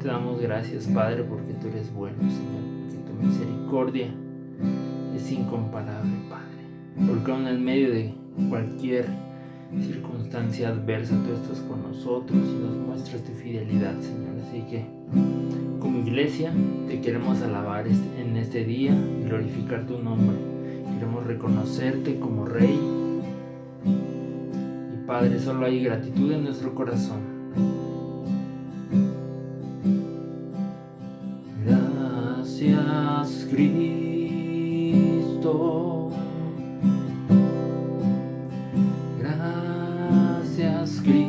Te damos gracias, Padre, porque tú eres bueno, Señor, porque tu misericordia es incomparable, Padre. Porque aún en medio de cualquier circunstancia adversa, tú estás con nosotros y nos muestras tu fidelidad, Señor. Así que, como iglesia, te queremos alabar en este día y glorificar tu nombre. Queremos reconocerte como Rey. Y Padre, solo hay gratitud en nuestro corazón. Gracias, Cristo. Gracias, Cristo.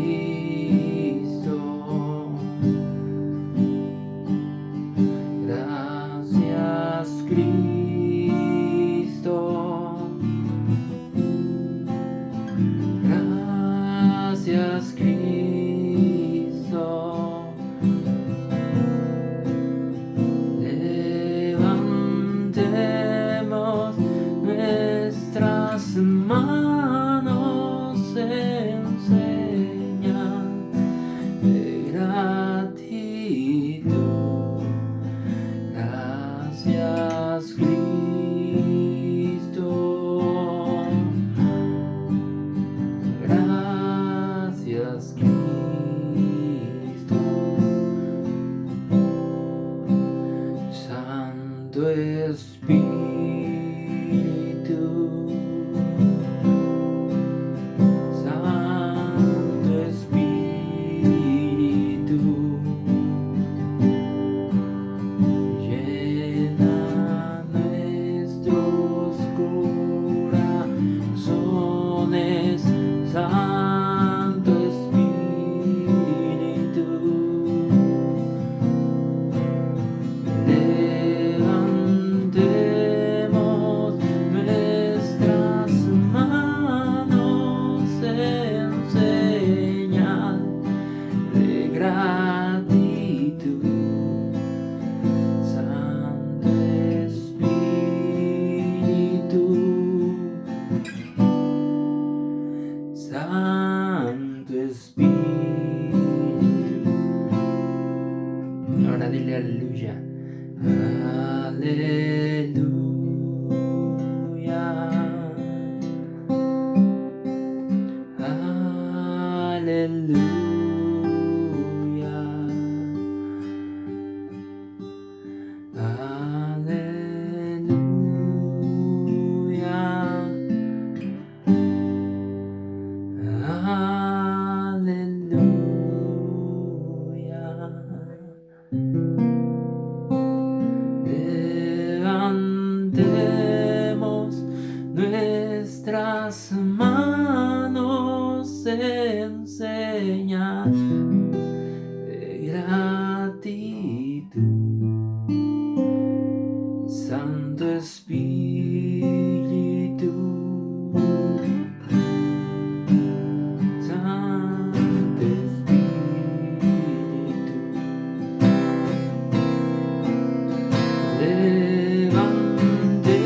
Gracias, Cristo. Gracias, Cristo. Levantemos nuestras manos en señal de gratitud. Gracias, Cristo. Gracias, Cristo. Santo Espíritu, Santo Espíritu, llena nuestros corazones, Santo Espíritu. Levantemos nuestras manos en señal de gratitud. Santo Espíritu, Santo Espíritu. Ahora dile aleluya. Aleluya. Aleluya. Aleluya. Levantemos nuestras manos en señal de gratitud. Santo Espíritu, Santo Espíritu,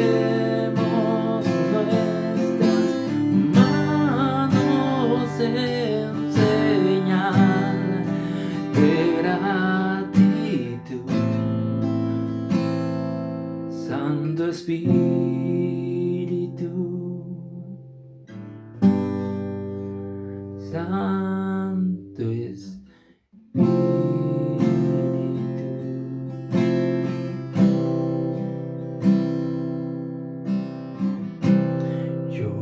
levantemos nuestras manos en señal de gratitud. Santo Espíritu, Santo Espíritu. Yo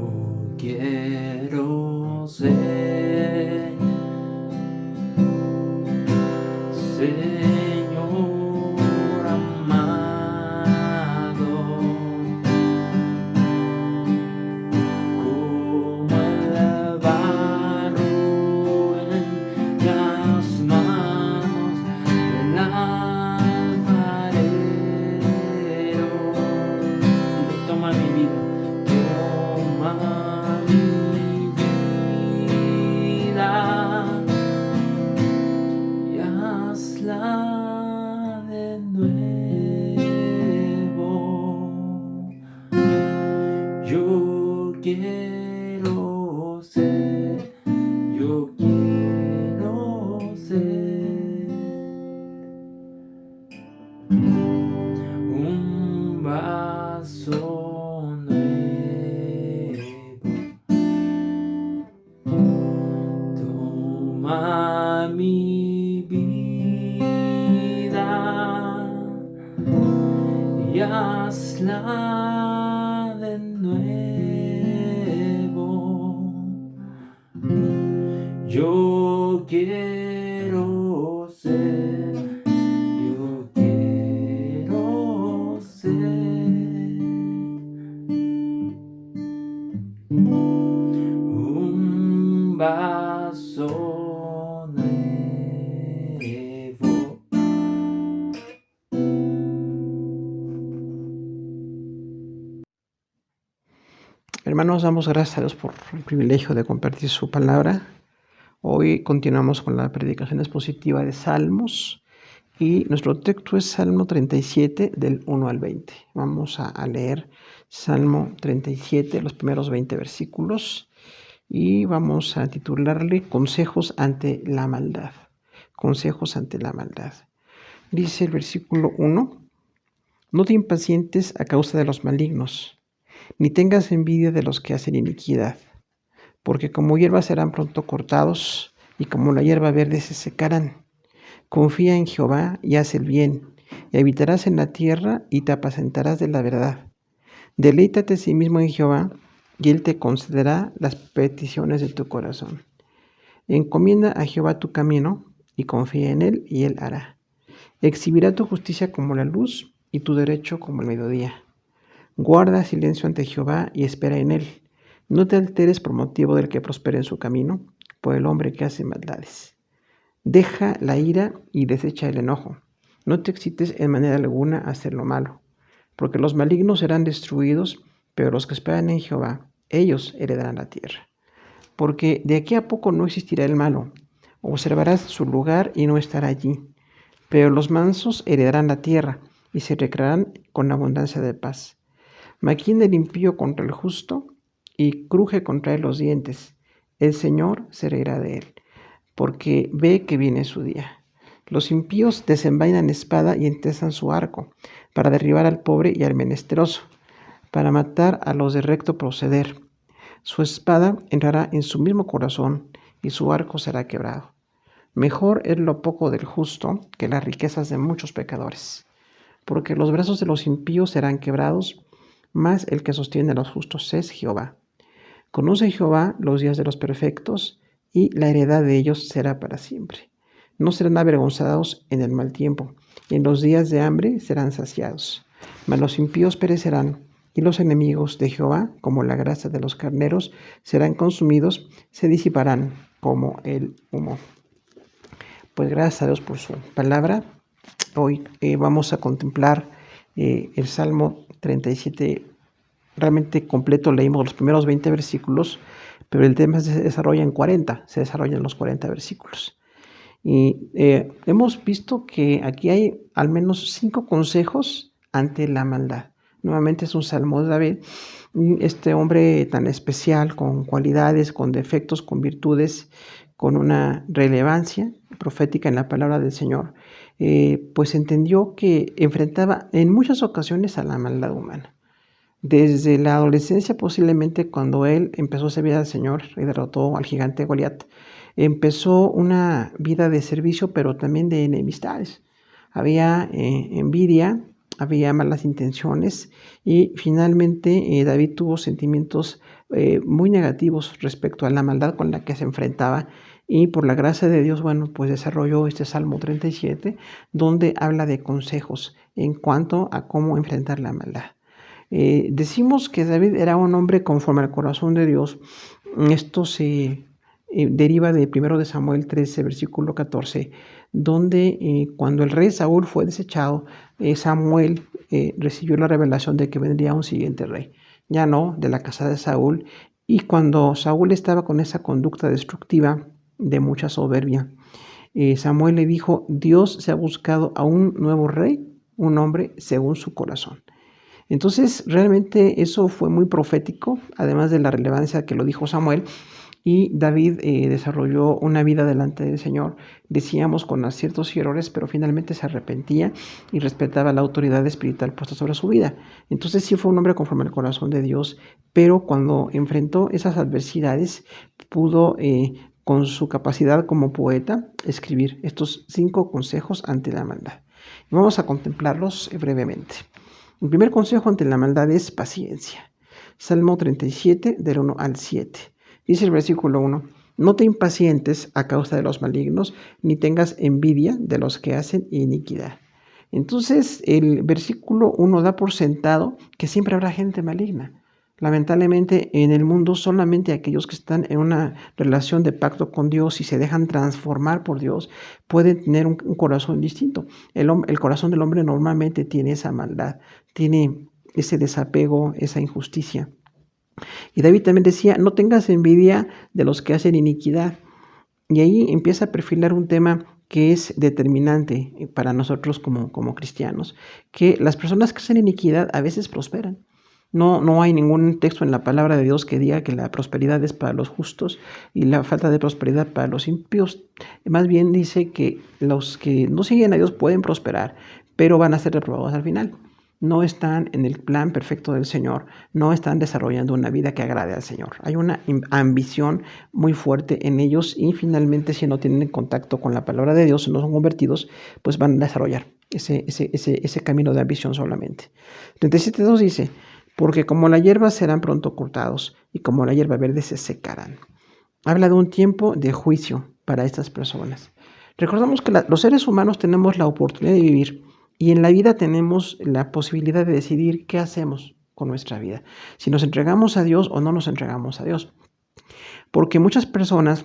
quiero ser, Señor amado, como el barro en la mi vida y hazla de nuevo. Yo quiero ser un vaso nuevo. Hermanos, damos gracias a Dios por el privilegio de compartir su palabra. Hoy continuamos con la predicación expositiva de Salmos y nuestro texto es Salmo 37 del 1 al 20. Vamos a leer Salmo 37, los primeros 20 versículos y vamos a titularle Consejos ante la maldad. Consejos ante la maldad. Dice el versículo 1: No te impacientes a causa de los malignos, ni tengas envidia de los que hacen iniquidad, porque como hierba serán pronto cortados, y como la hierba verde se secarán. Confía en Jehová y haz el bien, y habitarás en la tierra y te apacentarás de la verdad. Deleítate a sí mismo en Jehová, y Él te concederá las peticiones de tu corazón. Encomienda a Jehová tu camino, y confía en Él, y Él hará. Exhibirá tu justicia como la luz, y tu derecho como el mediodía. Guarda silencio ante Jehová y espera en Él. No te alteres por motivo del que prospere en su camino, por el hombre que hace maldades. Deja la ira y desecha el enojo. No te excites en manera alguna a hacer lo malo, porque los malignos serán destruidos, pero los que esperan en Jehová, ellos heredarán la tierra. Porque de aquí a poco no existirá el malo. Observarás su lugar y no estará allí. Pero los mansos heredarán la tierra y se recrearán con abundancia de paz. Maquina el impío contra el justo y cruje contra él los dientes. El Señor se reirá de él, porque ve que viene su día. Los impíos desenvainan espada y entesan su arco, para derribar al pobre y al menesteroso, para matar a los de recto proceder. Su espada entrará en su mismo corazón, y su arco será quebrado. Mejor es lo poco del justo que las riquezas de muchos pecadores, porque los brazos de los impíos serán quebrados, mas el que sostiene a los justos es Jehová. Conoce Jehová los días de los perfectos, y la heredad de ellos será para siempre. No serán avergonzados en el mal tiempo, y en los días de hambre serán saciados. Mas los impíos perecerán, y los enemigos de Jehová, como la grasa de los carneros, serán consumidos, se disiparán como el humo. Pues gracias a Dios por su palabra. Hoy vamos a contemplar el Salmo 37 realmente completo. Leímos los primeros 20 versículos, pero el tema se desarrolla en los 40 versículos. Y hemos visto que aquí hay al menos 5 consejos ante la maldad. Nuevamente es un salmo de David, este hombre tan especial, con cualidades, con defectos, con virtudes, con una relevancia profética en la palabra del Señor, pues entendió que enfrentaba en muchas ocasiones a la maldad humana. Desde la adolescencia, posiblemente cuando él empezó a servir al Señor y derrotó al gigante Goliat, empezó una vida de servicio, pero también de enemistades. Había envidia, había malas intenciones y finalmente David tuvo sentimientos muy negativos respecto a la maldad con la que se enfrentaba. Y por la gracia de Dios, pues desarrolló este Salmo 37, donde habla de consejos en cuanto a cómo enfrentar la maldad. Decimos que David era un hombre conforme al corazón de Dios. Esto se deriva de 1 Samuel 13, versículo 14, donde cuando el rey Saúl fue desechado, Samuel recibió la revelación de que vendría un siguiente rey, ya no de la casa de Saúl. Y cuando Saúl estaba con esa conducta destructiva de mucha soberbia, Samuel le dijo: Dios se ha buscado a un nuevo rey, un hombre según su corazón. Entonces realmente eso fue muy profético, además de la relevancia que lo dijo Samuel. Y David desarrolló una vida delante del Señor, decíamos, con aciertos y errores, pero finalmente se arrepentía y respetaba la autoridad espiritual puesta sobre su vida. Entonces sí fue un hombre conforme al corazón de Dios, pero cuando enfrentó esas adversidades pudo con su capacidad como poeta, escribir estos 5 consejos ante la maldad. Y vamos a contemplarlos brevemente. El primer consejo ante la maldad es paciencia. Salmo 37, del 1 al 7. Dice el versículo 1, no te impacientes a causa de los malignos, ni tengas envidia de los que hacen iniquidad. Entonces, el versículo 1 da por sentado que siempre habrá gente maligna. Lamentablemente, en el mundo solamente aquellos que están en una relación de pacto con Dios y se dejan transformar por Dios pueden tener un corazón distinto. El corazón del hombre normalmente tiene esa maldad, tiene ese desapego, esa injusticia. Y David también decía, no tengas envidia de los que hacen iniquidad. Y ahí empieza a perfilar un tema que es determinante para nosotros como cristianos, que las personas que hacen iniquidad a veces prosperan. No hay ningún texto en la palabra de Dios que diga que la prosperidad es para los justos y la falta de prosperidad para los impíos. Más bien dice que los que no siguen a Dios pueden prosperar, pero van a ser reprobados al final. No están en el plan perfecto del Señor, no están desarrollando una vida que agrade al Señor. Hay una ambición muy fuerte en ellos y finalmente si no tienen contacto con la palabra de Dios, no son convertidos, pues van a desarrollar ese camino de ambición solamente. 37.2 dice, porque como la hierba serán pronto cortados y como la hierba verde se secarán. Habla de un tiempo de juicio para estas personas. Recordamos que los seres humanos tenemos la oportunidad de vivir y en la vida tenemos la posibilidad de decidir qué hacemos con nuestra vida. Si nos entregamos a Dios o no nos entregamos a Dios. Porque muchas personas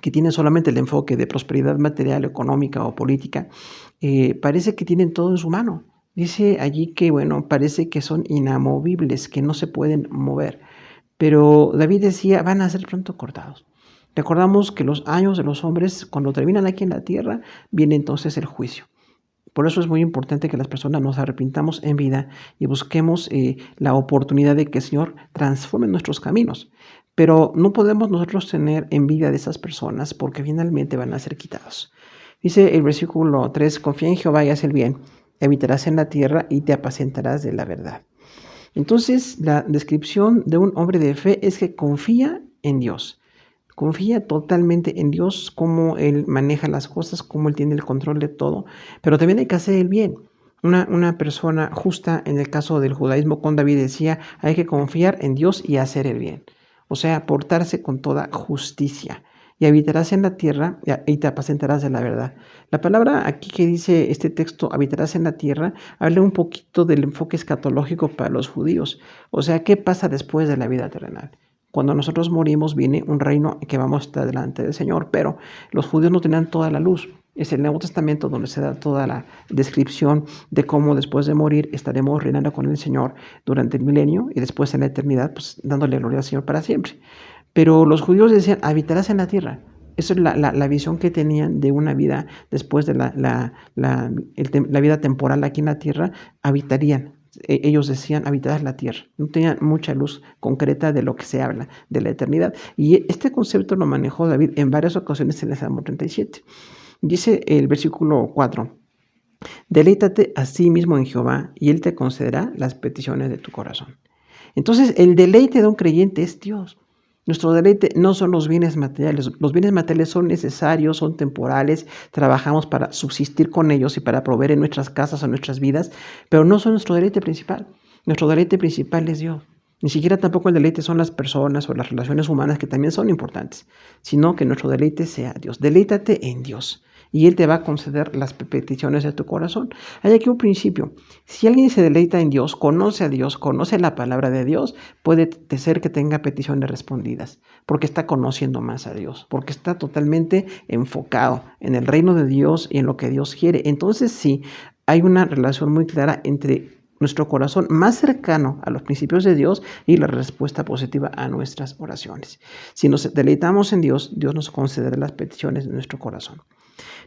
que tienen solamente el enfoque de prosperidad material, económica o política, parece que tienen todo en su mano. Dice allí que, parece que son inamovibles, que no se pueden mover. Pero David decía, van a ser pronto cortados. Recordamos que los años de los hombres, cuando terminan aquí en la tierra, viene entonces el juicio. Por eso es muy importante que las personas nos arrepintamos en vida y busquemos la oportunidad de que el Señor transforme nuestros caminos. Pero no podemos nosotros tener envidia de esas personas porque finalmente van a ser quitados. Dice el versículo 3, confía en Jehová y haz el bien, habitarás en la tierra y te apacentarás de la verdad. Entonces, la descripción de un hombre de fe es que confía en Dios. Confía totalmente en Dios, cómo Él maneja las cosas, cómo Él tiene el control de todo. Pero también hay que hacer el bien. Una persona justa, en el caso del judaísmo con David decía, hay que confiar en Dios y hacer el bien. O sea, portarse con toda justicia. Y habitarás en la tierra y te apacentarás de la verdad. La palabra aquí que dice este texto, habitarás en la tierra, habla un poquito del enfoque escatológico para los judíos. O sea, ¿qué pasa después de la vida terrenal? Cuando nosotros morimos viene un reino que vamos a estar delante del Señor, pero los judíos no tenían toda la luz. Es el Nuevo Testamento donde se da toda la descripción de cómo después de morir estaremos reinando con el Señor durante el milenio y después en la eternidad, pues dándole gloria al Señor para siempre. Pero los judíos decían, habitarás en la tierra. Esa es la visión que tenían de una vida después de la vida temporal aquí en la tierra, habitarían. Ellos decían, habitarás la tierra. No tenían mucha luz concreta de lo que se habla, de la eternidad. Y este concepto lo manejó David en varias ocasiones en el Salmo 37. Dice el versículo 4, deleítate a sí mismo en Jehová y Él te concederá las peticiones de tu corazón. Entonces, el deleite de un creyente es Dios. Nuestro deleite no son los bienes materiales. Los bienes materiales son necesarios, son temporales, trabajamos para subsistir con ellos y para proveer en nuestras casas o nuestras vidas, pero no son nuestro deleite principal. Nuestro deleite principal es Dios. Ni siquiera tampoco el deleite son las personas o las relaciones humanas que también son importantes, sino que nuestro deleite sea Dios. Deleítate en Dios y Él te va a conceder las peticiones de tu corazón. Hay aquí un principio. Si alguien se deleita en Dios, conoce a Dios, conoce la palabra de Dios, puede ser que tenga peticiones respondidas, porque está conociendo más a Dios, porque está totalmente enfocado en el reino de Dios y en lo que Dios quiere. Entonces sí, hay una relación muy clara entre nuestro corazón más cercano a los principios de Dios y la respuesta positiva a nuestras oraciones. Si nos deleitamos en Dios, Dios nos concederá las peticiones de nuestro corazón.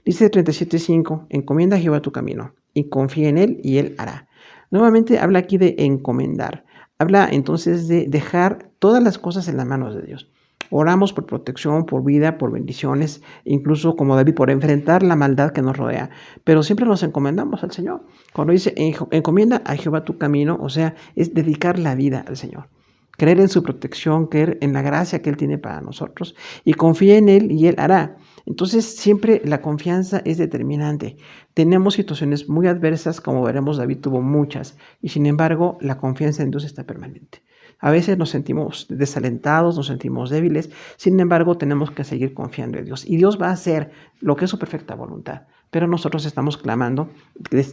Dice 37.5, encomienda a Jehová tu camino y confía en Él y Él hará. Nuevamente habla aquí de encomendar. Habla entonces de dejar todas las cosas en las manos de Dios. Oramos por protección, por vida, por bendiciones, incluso como David, por enfrentar la maldad que nos rodea. Pero siempre nos encomendamos al Señor. Cuando dice encomienda a Jehová tu camino, o sea, es dedicar la vida al Señor. creer en su protección, creer en la gracia que Él tiene para nosotros y confía en Él y Él hará. Entonces siempre la confianza es determinante. Tenemos situaciones muy adversas, como veremos David tuvo muchas, y sin embargo la confianza en Dios está permanente. A veces nos sentimos desalentados, nos sentimos débiles, sin embargo tenemos que seguir confiando en Dios. Y Dios va a hacer lo que es su perfecta voluntad. Pero nosotros estamos clamando,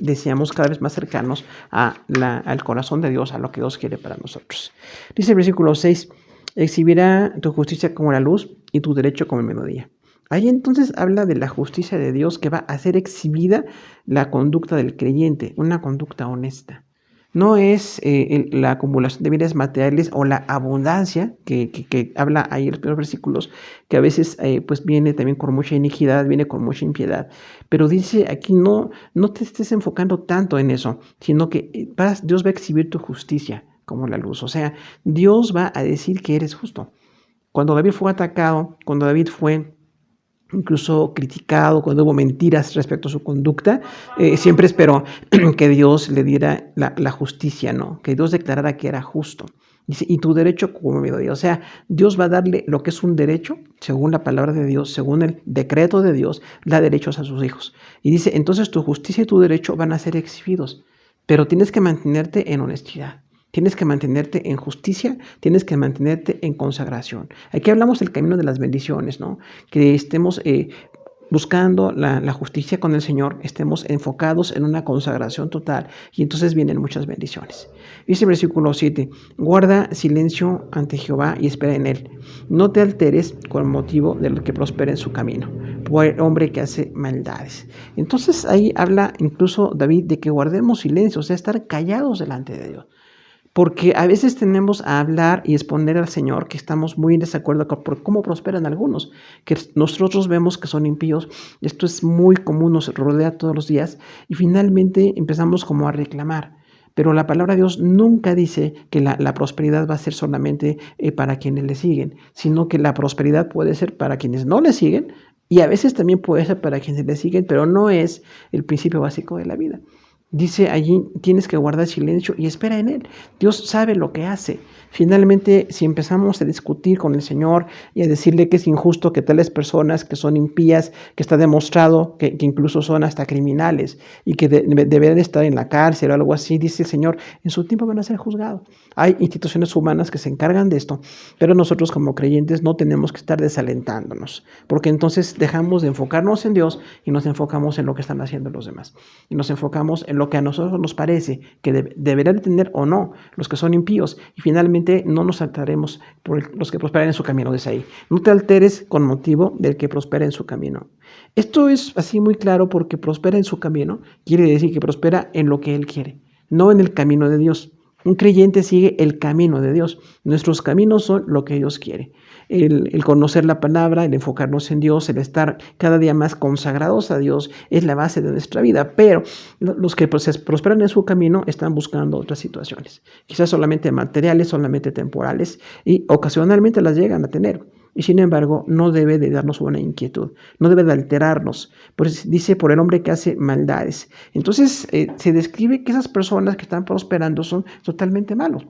deseamos cada vez más cercanos al corazón de Dios, a lo que Dios quiere para nosotros. Dice el versículo 6, exhibirá tu justicia como la luz y tu derecho como el mediodía. Ahí entonces habla de la justicia de Dios que va a hacer exhibida la conducta del creyente, una conducta honesta. No es la acumulación de bienes materiales o la abundancia que habla ahí en los primeros versículos, que a veces pues viene también con mucha iniquidad, viene con mucha impiedad. Pero dice aquí no te estés enfocando tanto en eso, sino que Dios va a exhibir tu justicia como la luz. O sea, Dios va a decir que eres justo. Cuando David fue atacado, cuando David fue incluso criticado, cuando hubo mentiras respecto a su conducta, siempre esperó que Dios le diera la justicia, ¿no? Que Dios declarara que era justo. Dice, y tu derecho como mediodía. O sea, Dios va a darle lo que es un derecho, según la palabra de Dios, según el decreto de Dios, da derechos a sus hijos. Y dice, entonces tu justicia y tu derecho van a ser exhibidos, pero tienes que mantenerte en honestidad. Tienes que mantenerte en justicia, tienes que mantenerte en consagración. Aquí hablamos del camino de las bendiciones, ¿no? Que estemos buscando la justicia con el Señor, estemos enfocados en una consagración total y entonces vienen muchas bendiciones. Dice el versículo 7, guarda silencio ante Jehová y espera en Él. No te alteres con motivo de lo que prospera en su camino, por el hombre que hace maldades. Entonces ahí habla incluso David de que guardemos silencio, o sea, estar callados delante de Dios. Porque a veces tenemos a hablar y exponer al Señor que estamos muy en desacuerdo por cómo prosperan algunos, que nosotros vemos que son impíos. Esto es muy común, nos rodea todos los días y finalmente empezamos como a reclamar. Pero la palabra de Dios nunca dice que la prosperidad va a ser solamente para quienes le siguen, sino que la prosperidad puede ser para quienes no le siguen y a veces también puede ser para quienes le siguen, pero no es el principio básico de la vida. Dice allí, tienes que guardar silencio y espera en Él. Dios sabe lo que hace. Finalmente, si empezamos a discutir con el Señor y a decirle que es injusto que tales personas que son impías, que está demostrado que incluso son hasta criminales y que deberían estar en la cárcel o algo así, dice el Señor, en su tiempo van a ser juzgados. Hay instituciones humanas que se encargan de esto, pero nosotros como creyentes no tenemos que estar desalentándonos, porque entonces dejamos de enfocarnos en Dios y nos enfocamos en lo que están haciendo los demás. Y nos enfocamos en lo que a nosotros nos parece que deberán tener o no los que son impíos y finalmente no nos saltaremos por los que prosperan en su camino. Dice ahí, no te alteres con motivo del que prospera en su camino. Esto es así muy claro porque prospera en su camino quiere decir que prospera en lo que él quiere, no en el camino de Dios. Un creyente sigue el camino de Dios. Nuestros caminos son lo que Dios quiere. El conocer la palabra, el enfocarnos en Dios, el estar cada día más consagrados a Dios es la base de nuestra vida. Pero los que prosperan en su camino están buscando otras situaciones. Quizás solamente materiales, solamente temporales y ocasionalmente las llegan a tener. Y sin embargo, no debe de darnos una inquietud, no debe de alterarnos. Pues dice, por el hombre que hace maldades. Entonces, se describe que esas personas que están prosperando son totalmente malos.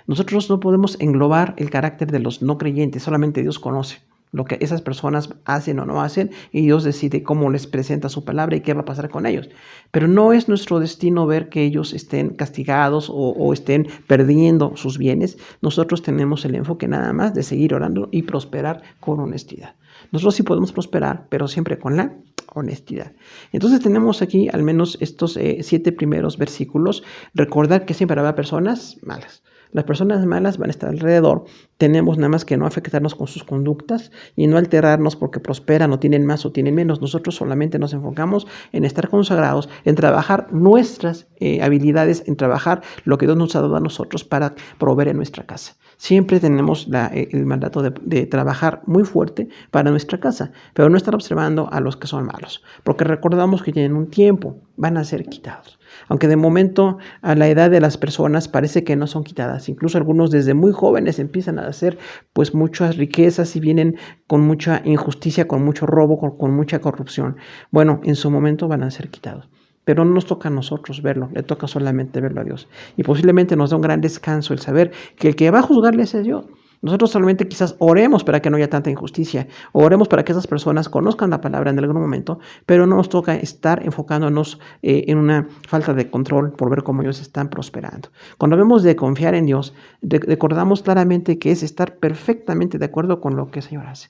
Nosotros no podemos englobar el carácter de los no creyentes, solamente Dios conoce lo que esas personas hacen o no hacen y Dios decide cómo les presenta su palabra y qué va a pasar con ellos. Pero no es nuestro destino ver que ellos estén castigados o estén perdiendo sus bienes. Nosotros tenemos el enfoque nada más de seguir orando y prosperar con honestidad. Nosotros sí podemos prosperar, pero siempre con la honestidad. Entonces tenemos aquí al menos estos 7 primeros versículos. Recordar que siempre habrá personas malas. Las personas malas van a estar alrededor. Tenemos nada más que no afectarnos con sus conductas y no alterarnos porque prosperan o tienen más o tienen menos. Nosotros solamente nos enfocamos en estar consagrados, en trabajar nuestras habilidades, en trabajar lo que Dios nos ha dado a nosotros para proveer en nuestra casa. Siempre tenemos el mandato de trabajar muy fuerte para nuestra casa, pero no estar observando a los que son malos, porque recordamos que en un tiempo van a ser quitados. Aunque de momento a la edad de las personas parece que no son quitadas, incluso algunos desde muy jóvenes empiezan a hacer pues muchas riquezas y vienen con mucha injusticia, con mucho robo, con mucha corrupción. Bueno, en su momento van a ser quitados. pero no nos toca a nosotros verlo, le toca solamente verlo a Dios. Y posiblemente nos da un gran descanso el saber que el que va a juzgarles es Dios. Nosotros solamente quizás oremos para que no haya tanta injusticia, o oremos para que esas personas conozcan la palabra en algún momento, pero no nos toca estar enfocándonos en una falta de control por ver cómo ellos están prosperando. Cuando vemos de confiar en Dios, recordamos claramente que es estar perfectamente de acuerdo con lo que el Señor hace.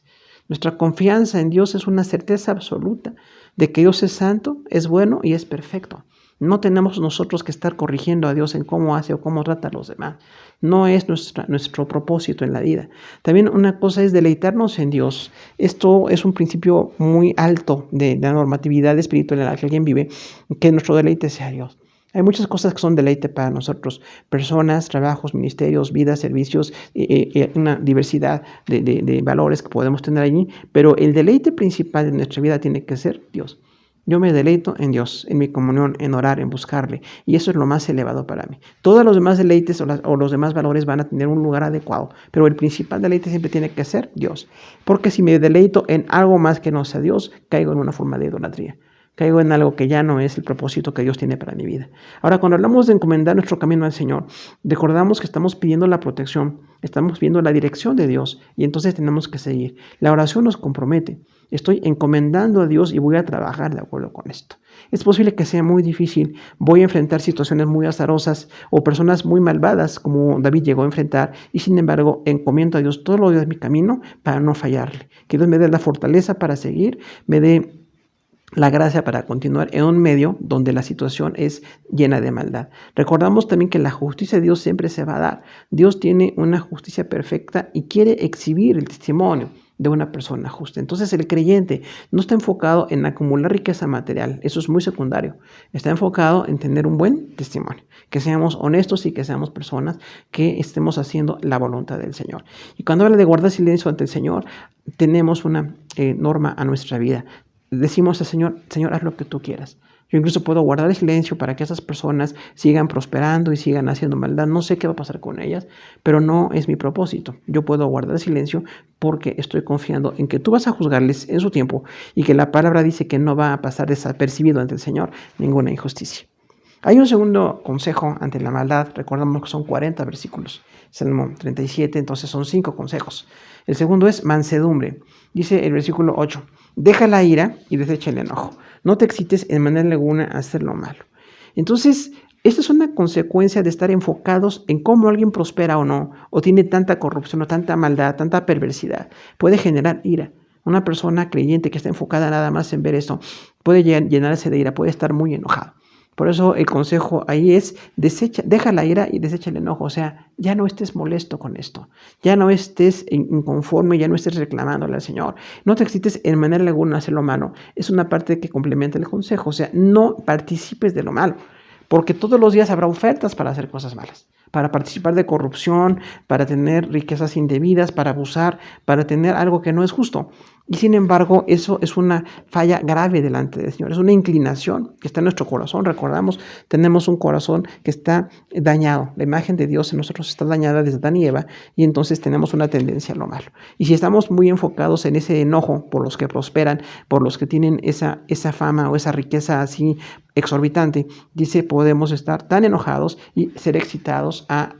Nuestra confianza en Dios es una certeza absoluta de que Dios es santo, es bueno y es perfecto. No tenemos nosotros que estar corrigiendo a Dios en cómo hace o cómo trata a los demás. No es nuestro propósito en la vida. También una cosa es deleitarnos en Dios. Esto es un principio muy alto de la normatividad espiritual en la que alguien vive, que nuestro deleite sea Dios. Hay muchas cosas que son deleite para nosotros, personas, trabajos, ministerios, vidas, servicios, una diversidad de valores que podemos tener allí, pero el deleite principal de nuestra vida tiene que ser Dios. Yo me deleito en Dios, en mi comunión, en orar, en buscarle, y eso es lo más elevado para mí. Todos los demás deleites o los demás valores van a tener un lugar adecuado, pero el principal deleite siempre tiene que ser Dios, porque si me deleito en algo más que no sea Dios, caigo en una forma de idolatría. Caigo en algo que ya no es el propósito que Dios tiene para mi vida. Ahora, cuando hablamos de encomendar nuestro camino al Señor, recordamos que estamos pidiendo la protección, estamos pidiendo la dirección de Dios y entonces tenemos que seguir. La oración nos compromete. Estoy encomendando a Dios y voy a trabajar de acuerdo con esto. Es posible que sea muy difícil, voy a enfrentar situaciones muy azarosas o personas muy malvadas como David llegó a enfrentar y sin embargo encomiendo a Dios todos los días mi camino para no fallarle. Que Dios me dé la fortaleza para seguir, me dé la gracia para continuar en un medio donde la situación es llena de maldad. Recordamos también que la justicia de Dios siempre se va a dar. Dios tiene una justicia perfecta y quiere exhibir el testimonio de una persona justa. Entonces el creyente no está enfocado en acumular riqueza material, eso es muy secundario. Está enfocado en tener un buen testimonio, que seamos honestos y que seamos personas que estemos haciendo la voluntad del Señor. Y cuando habla de guardar silencio ante el Señor, tenemos una norma a nuestra vida. Decimos al Señor, Señor, haz lo que tú quieras. Yo incluso puedo guardar el silencio para que esas personas sigan prosperando y sigan haciendo maldad. No sé qué va a pasar con ellas, pero no es mi propósito. Yo puedo guardar silencio porque estoy confiando en que tú vas a juzgarles en su tiempo y que la palabra dice que no va a pasar desapercibido ante el Señor ninguna injusticia. Hay un segundo consejo ante la maldad. Recordamos que son 40 versículos. Salmo 37, entonces son 5 consejos. El segundo es mansedumbre. Dice el versículo 8, deja la ira y desecha el enojo. No te excites en manera alguna a hacer lo malo. Entonces, esta es una consecuencia de estar enfocados en cómo alguien prospera o no, o tiene tanta corrupción o tanta maldad, tanta perversidad. Puede generar ira. Una persona creyente que está enfocada nada más en ver esto puede llenarse de ira, puede estar muy enojado. Por eso el consejo ahí es, deja la ira y desecha el enojo. O sea, ya no estés molesto con esto. Ya no estés inconforme, ya no estés reclamándole al Señor. No te excites en manera alguna a hacer lo malo. Es una parte que complementa el consejo. O sea, no participes de lo malo. Porque todos los días habrá ofertas para hacer cosas malas. Para participar de corrupción, para tener riquezas indebidas, para abusar, para tener algo que no es justo. Y sin embargo, eso es una falla grave delante del Señor. Es una inclinación que está en nuestro corazón. Recordamos, tenemos un corazón que está dañado. La imagen de Dios en nosotros está dañada desde Adán y Eva y entonces tenemos una tendencia a lo malo. Y si estamos muy enfocados en ese enojo por los que prosperan, por los que tienen esa fama o esa riqueza así exorbitante, dice, podemos estar tan enojados y ser excitados a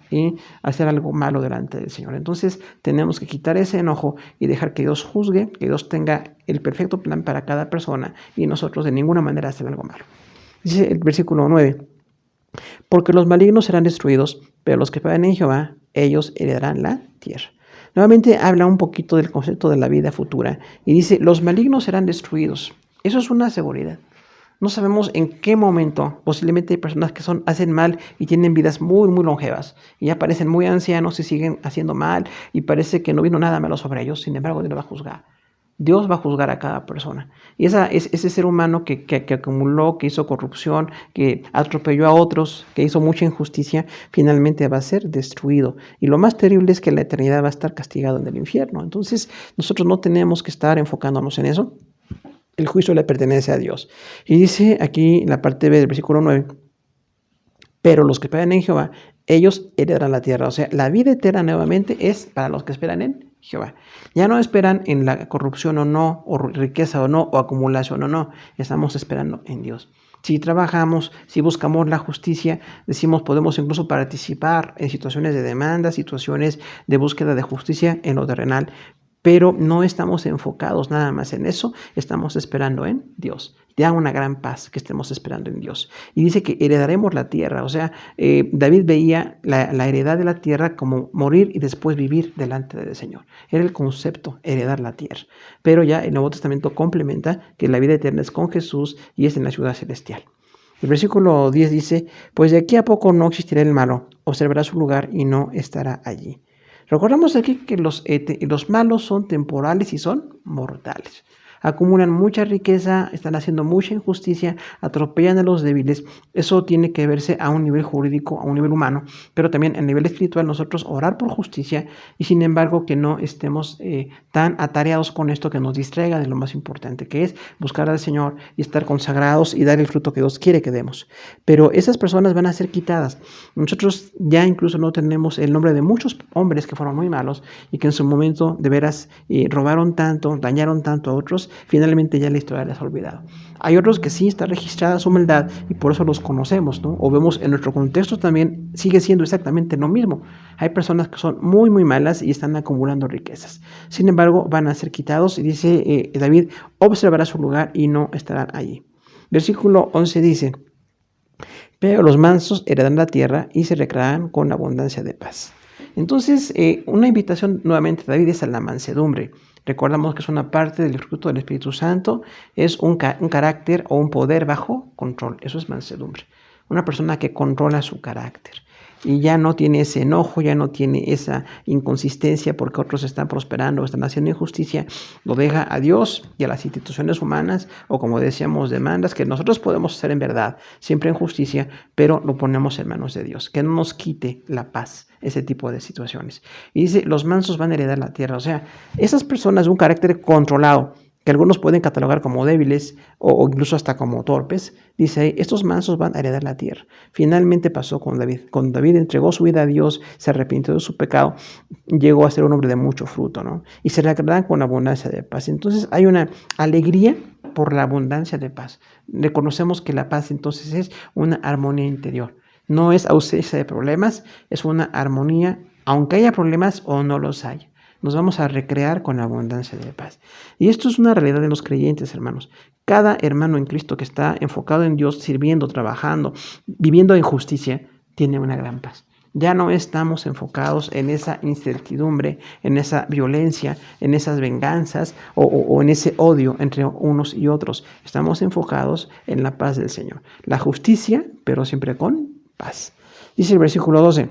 hacer algo malo delante del Señor. Entonces tenemos que quitar ese enojo y dejar que Dios juzgue, que Dios tenga el perfecto plan para cada persona y nosotros de ninguna manera hacer algo malo. Dice el versículo 9, porque los malignos serán destruidos, pero los que pagan en Jehová, ellos heredarán la tierra. Nuevamente habla un poquito del concepto de la vida futura y dice, los malignos serán destruidos. Eso es una seguridad. No sabemos en qué momento, posiblemente hay personas que hacen mal y tienen vidas muy, muy longevas y ya parecen muy ancianos y siguen haciendo mal y parece que no vino nada malo sobre ellos, sin embargo Dios va a juzgar. Dios va a juzgar a cada persona. Y ese ser humano que acumuló, que hizo corrupción, que atropelló a otros, que hizo mucha injusticia, finalmente va a ser destruido. Y lo más terrible es que la eternidad va a estar castigado en el infierno. Entonces nosotros no tenemos que estar enfocándonos en eso. El juicio le pertenece a Dios. Y dice aquí en la parte B del versículo 9, pero los que esperan en Jehová, ellos heredarán la tierra. O sea, la vida eterna nuevamente es para los que esperan en Jehová. Ya no esperan en la corrupción o no, o riqueza o no, o acumulación o no. Estamos esperando en Dios. Si trabajamos, si buscamos la justicia, decimos podemos incluso participar en situaciones de demanda, situaciones de búsqueda de justicia en lo terrenal, pero no estamos enfocados nada más en eso, estamos esperando en Dios. Da una gran paz que estemos esperando en Dios. Y dice que heredaremos la tierra, o sea, David veía la heredad de la tierra como morir y después vivir delante del Señor. Era el concepto, heredar la tierra. Pero ya el Nuevo Testamento complementa que la vida eterna es con Jesús y es en la ciudad celestial. El versículo 10 dice, pues de aquí a poco no existirá el malo, observará su lugar y no estará allí. Recordamos aquí que los malos son temporales y son mortales. Acumulan mucha riqueza, están haciendo mucha injusticia, atropellan a los débiles. Eso tiene que verse a un nivel jurídico, a un nivel humano, pero también a nivel espiritual nosotros orar por justicia y sin embargo que no estemos tan atareados con esto que nos distraiga de lo más importante que es buscar al Señor y estar consagrados y dar el fruto que Dios quiere que demos. Pero esas personas van a ser quitadas. Nosotros ya incluso no tenemos el nombre de muchos hombres que fueron muy malos y que en su momento de veras robaron tanto, dañaron tanto a otros. Finalmente ya la historia les ha olvidado. Hay otros que sí está registrada su maldad y por eso los conocemos, ¿no? O vemos en nuestro contexto también sigue siendo exactamente lo mismo. Hay personas que son muy muy malas y están acumulando riquezas. Sin embargo, van a ser quitados y dice David, observará su lugar y no estarán allí. Versículo 11 dice, pero los mansos heredarán la tierra y se recrearán con abundancia de paz. Entonces, una invitación nuevamente de David es a la mansedumbre. Recordamos que es una parte del fruto del Espíritu Santo, es un carácter o un poder bajo control. Eso es mansedumbre. Una persona que controla su carácter y ya no tiene ese enojo, ya no tiene esa inconsistencia porque otros están prosperando o están haciendo injusticia, lo deja a Dios y a las instituciones humanas o como decíamos demandas que nosotros podemos hacer en verdad, siempre en justicia, pero lo ponemos en manos de Dios, que no nos quite la paz ese tipo de situaciones. Y dice, los mansos van a heredar la tierra, o sea, esas personas de un carácter controlado, que algunos pueden catalogar como débiles o incluso hasta como torpes, dice, estos mansos van a heredar la tierra. Finalmente pasó con David. Cuando David entregó su vida a Dios, se arrepintió de su pecado, llegó a ser un hombre de mucho fruto, ¿no? Y se recrearán con abundancia de paz. Entonces hay una alegría por la abundancia de paz. Reconocemos que la paz entonces es una armonía interior. No es ausencia de problemas, es una armonía, aunque haya problemas o no los haya. Nos vamos a recrear con la abundancia de paz. Y esto es una realidad de los creyentes, hermanos. Cada hermano en Cristo que está enfocado en Dios, sirviendo, trabajando, viviendo en justicia, tiene una gran paz. Ya no estamos enfocados en esa incertidumbre, en esa violencia, en esas venganzas o en ese odio entre unos y otros. Estamos enfocados en la paz del Señor. La justicia, pero siempre con paz. Dice el versículo 12,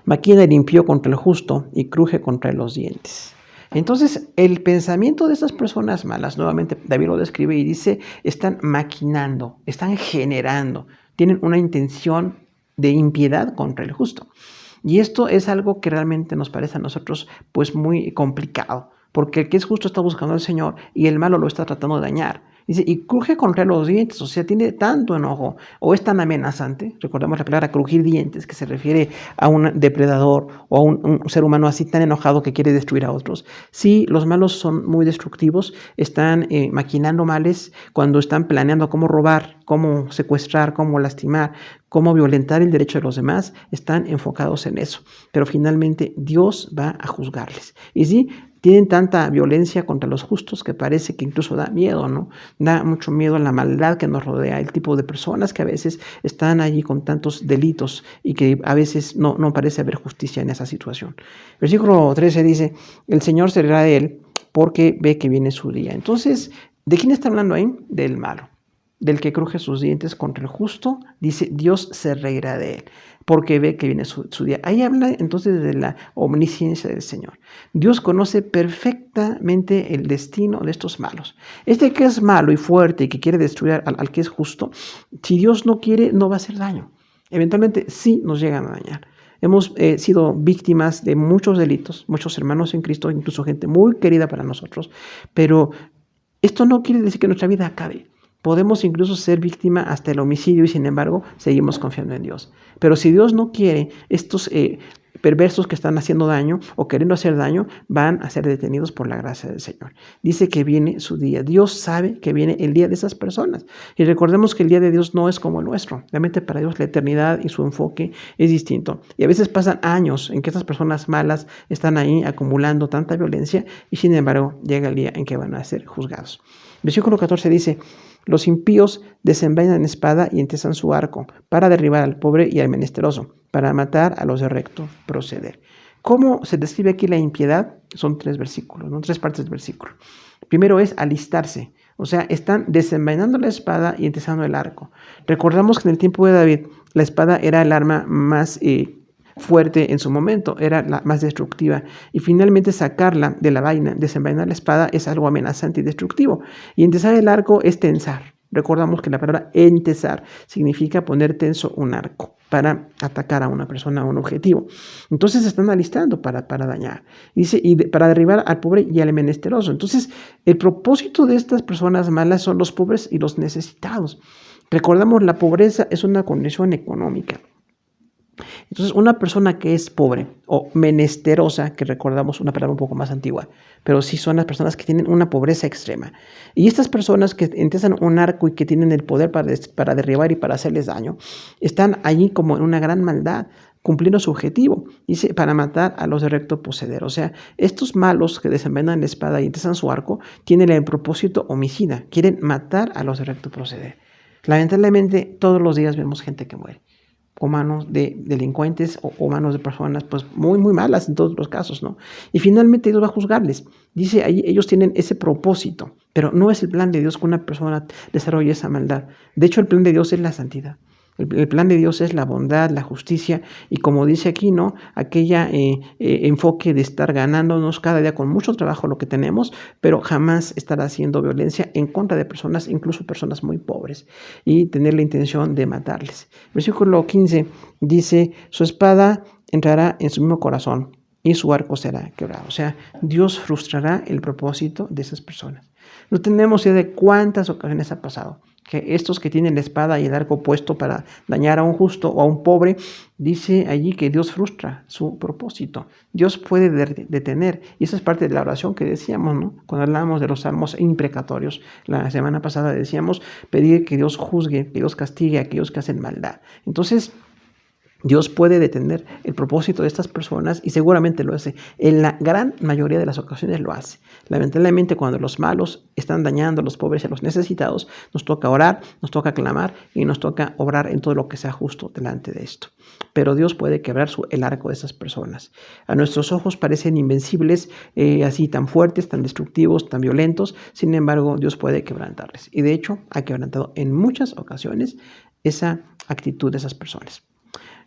maquina el impío contra el justo y cruje contra los dientes. Entonces, el pensamiento de estas personas malas, nuevamente David lo describe y dice, están maquinando, están generando, tienen una intención de impiedad contra el justo. Y esto es algo que realmente nos parece a nosotros pues muy complicado, porque el que es justo está buscando al Señor y el malo lo está tratando de dañar. Dice, y cruje contra los dientes, o sea, tiene tanto enojo, o es tan amenazante, recordemos la palabra crujir dientes, que se refiere a un depredador o a un ser humano así tan enojado que quiere destruir a otros. Sí, los malos son muy destructivos, están maquinando males cuando están planeando cómo robar, cómo secuestrar, cómo lastimar, cómo violentar el derecho de los demás, están enfocados en eso. Pero finalmente Dios va a juzgarles. Y sí, tienen tanta violencia contra los justos que parece que incluso da miedo, ¿no? Da mucho miedo a la maldad que nos rodea, el tipo de personas que a veces están allí con tantos delitos y que a veces no parece haber justicia en esa situación. Versículo 13 dice, el Señor se reirá de él porque ve que viene su día. Entonces, ¿de quién está hablando ahí? Del malo. Del que cruje sus dientes contra el justo, dice, Dios se reirá de él, porque ve que viene su día. Ahí habla entonces de la omnisciencia del Señor. Dios conoce perfectamente el destino de estos malos. Este que es malo y fuerte y que quiere destruir al que es justo, si Dios no quiere, no va a hacer daño. Eventualmente sí nos llegan a dañar. Hemos sido víctimas de muchos delitos, muchos hermanos en Cristo, incluso gente muy querida para nosotros, pero esto no quiere decir que nuestra vida acabe. Podemos incluso ser víctima hasta el homicidio y sin embargo seguimos confiando en Dios. Pero si Dios no quiere, estos perversos que están haciendo daño o queriendo hacer daño van a ser detenidos por la gracia del Señor. Dice que viene su día. Dios sabe que viene el día de esas personas. Y recordemos que el día de Dios no es como el nuestro. Realmente para Dios la eternidad y su enfoque es distinto. Y a veces pasan años en que estas personas malas están ahí acumulando tanta violencia y sin embargo llega el día en que van a ser juzgados. Versículo 14 dice: los impíos desenvainan espada y entezan su arco para derribar al pobre y al menesteroso, para matar a los de recto proceder. ¿Cómo se describe aquí la impiedad? Son 3 versículos, ¿no? 3 partes del versículo. Primero es alistarse, o sea, están desenvainando la espada y entezando el arco. Recordamos que en el tiempo de David la espada era el arma más fuerte en su momento, era la más destructiva, y finalmente sacarla de la vaina, desenvainar la espada, es algo amenazante y destructivo, y entesar el arco es tensar. Recordamos que la palabra entesar significa poner tenso un arco para atacar a una persona, a un objetivo. Entonces se están alistando para dañar. Dice, para derribar al pobre y al menesteroso. Entonces, el propósito de estas personas malas son los pobres y los necesitados. Recordamos, la pobreza es una condición económica. Entonces, una persona que es pobre o menesterosa, que recordamos una palabra un poco más antigua, pero sí son las personas que tienen una pobreza extrema. Y estas personas que entezan un arco y que tienen el poder para derribar y para hacerles daño, están allí como en una gran maldad, cumpliendo su objetivo, dice, para matar a los de recto proceder. O sea, estos malos que desenvainan la espada y entezan su arco, tienen el propósito homicida, quieren matar a los de recto proceder. Lamentablemente, todos los días vemos gente que muere, o manos de delincuentes o manos de personas pues muy, muy malas en todos los casos, ¿no? Y finalmente Dios va a juzgarles. Dice ahí, ellos tienen ese propósito, pero no es el plan de Dios que una persona desarrolle esa maldad. De hecho, el plan de Dios es la santidad. El plan de Dios es la bondad, la justicia, y como dice aquí, ¿no? Aquella enfoque de estar ganándonos cada día con mucho trabajo lo que tenemos, pero jamás estar haciendo violencia en contra de personas, incluso personas muy pobres, y tener la intención de matarles. Versículo 15 dice: su espada entrará en su mismo corazón y su arco será quebrado. O sea, Dios frustrará el propósito de esas personas. No tenemos idea de cuántas ocasiones ha pasado que estos que tienen la espada y el arco puesto para dañar a un justo o a un pobre, dice allí que Dios frustra su propósito. Dios puede detener, y esa es parte de la oración que decíamos, ¿no? Cuando hablábamos de los salmos imprecatorios, la semana pasada decíamos pedir que Dios juzgue, que Dios castigue a aquellos que hacen maldad. Entonces, Dios puede detener el propósito de estas personas y seguramente lo hace. En la gran mayoría de las ocasiones lo hace. Lamentablemente, cuando los malos están dañando a los pobres y a los necesitados, nos toca orar, nos toca clamar y nos toca obrar en todo lo que sea justo delante de esto. Pero Dios puede quebrar el arco de esas personas. A nuestros ojos parecen invencibles, así tan fuertes, tan destructivos, tan violentos. Sin embargo, Dios puede quebrantarles. Y de hecho, ha quebrantado en muchas ocasiones esa actitud de esas personas.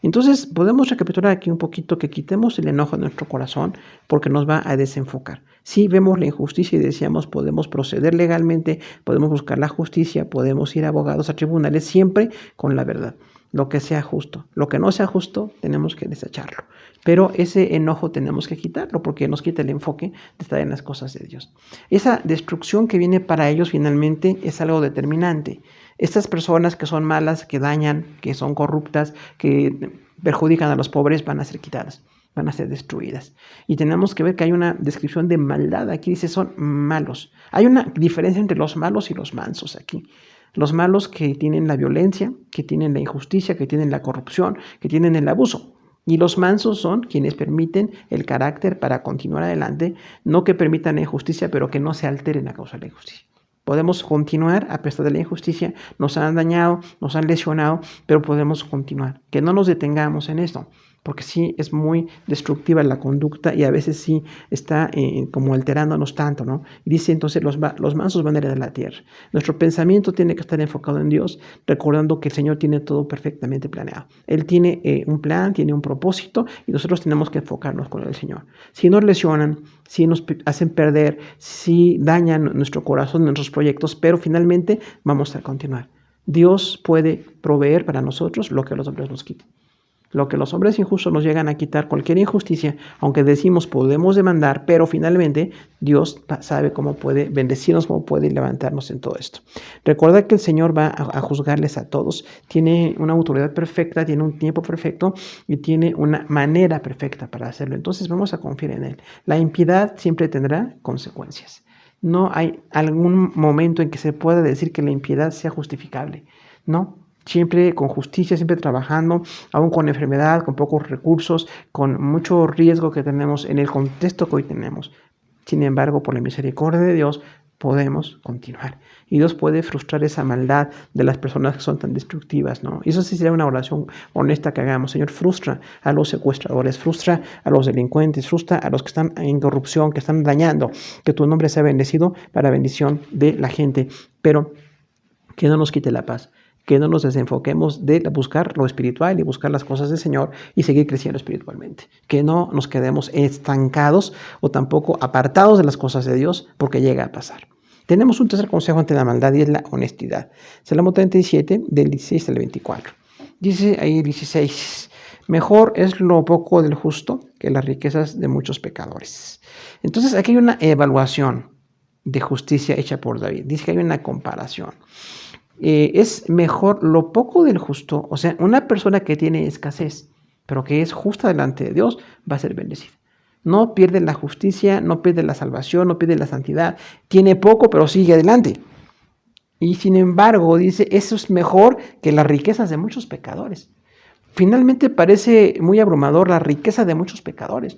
Entonces, podemos recapitular aquí un poquito, que quitemos el enojo de nuestro corazón porque nos va a desenfocar. Si vemos la injusticia y decíamos, podemos proceder legalmente, podemos buscar la justicia, podemos ir a abogados, a tribunales, siempre con la verdad, lo que sea justo. Lo que no sea justo, tenemos que desecharlo. Pero ese enojo tenemos que quitarlo porque nos quita el enfoque de estar en las cosas de Dios. Esa destrucción que viene para ellos finalmente es algo determinante. Estas personas que son malas, que dañan, que son corruptas, que perjudican a los pobres, van a ser quitadas, van a ser destruidas. Y tenemos que ver que hay una descripción de maldad. Aquí dice son malos. Hay una diferencia entre los malos y los mansos aquí. Los malos que tienen la violencia, que tienen la injusticia, que tienen la corrupción, que tienen el abuso. Y los mansos son quienes permiten el carácter para continuar adelante, no que permitan la injusticia, pero que no se alteren a causa de la injusticia. Podemos continuar a pesar de la injusticia, nos han dañado, nos han lesionado, pero podemos continuar. Que no nos detengamos en esto, porque sí es muy destructiva la conducta y a veces sí está como alterándonos tanto, ¿no? Y dice entonces los mansos van a heredar la tierra. Nuestro pensamiento tiene que estar enfocado en Dios, recordando que el Señor tiene todo perfectamente planeado. Él tiene un plan, tiene un propósito y nosotros tenemos que enfocarnos con el Señor. Si nos lesionan, si nos hacen perder, si dañan nuestro corazón, nuestros proyectos, pero finalmente vamos a continuar. Dios puede proveer para nosotros lo que los hombres nos quitan. Lo que los hombres injustos nos llegan a quitar, cualquier injusticia, aunque decimos podemos demandar, pero finalmente Dios sabe cómo puede bendecirnos, cómo puede levantarnos en todo esto. Recuerda que el Señor va a juzgarles a todos, tiene una autoridad perfecta, tiene un tiempo perfecto y tiene una manera perfecta para hacerlo. Entonces vamos a confiar en Él. La impiedad siempre tendrá consecuencias. No hay algún momento en que se pueda decir que la impiedad sea justificable, ¿no? Siempre con justicia, siempre trabajando, aún con enfermedad, con pocos recursos, con mucho riesgo que tenemos en el contexto que hoy tenemos. Sin embargo, por la misericordia de Dios, podemos continuar. Y Dios puede frustrar esa maldad de las personas que son tan destructivas, ¿no? Y eso sí sería una oración honesta que hagamos. Señor, frustra a los secuestradores, frustra a los delincuentes, frustra a los que están en corrupción, que están dañando, que tu nombre sea bendecido para bendición de la gente. Pero que no nos quite la paz, que no nos desenfoquemos de buscar lo espiritual y buscar las cosas del Señor y seguir creciendo espiritualmente. Que no nos quedemos estancados o tampoco apartados de las cosas de Dios, porque llega a pasar. Tenemos un tercer consejo ante la maldad y es la honestidad. Salmo 37, del 16 al 24. Dice ahí 16, mejor es lo poco del justo que las riquezas de muchos pecadores. Entonces aquí hay una evaluación de justicia hecha por David. Dice que hay una comparación. Es mejor lo poco del justo, o sea, una persona que tiene escasez, pero que es justa delante de Dios, va a ser bendecida. No pierde la justicia, no pierde la salvación, no pierde la santidad. Tiene poco, pero sigue adelante. Y sin embargo, dice, eso es mejor que las riquezas de muchos pecadores. Finalmente parece muy abrumador la riqueza de muchos pecadores.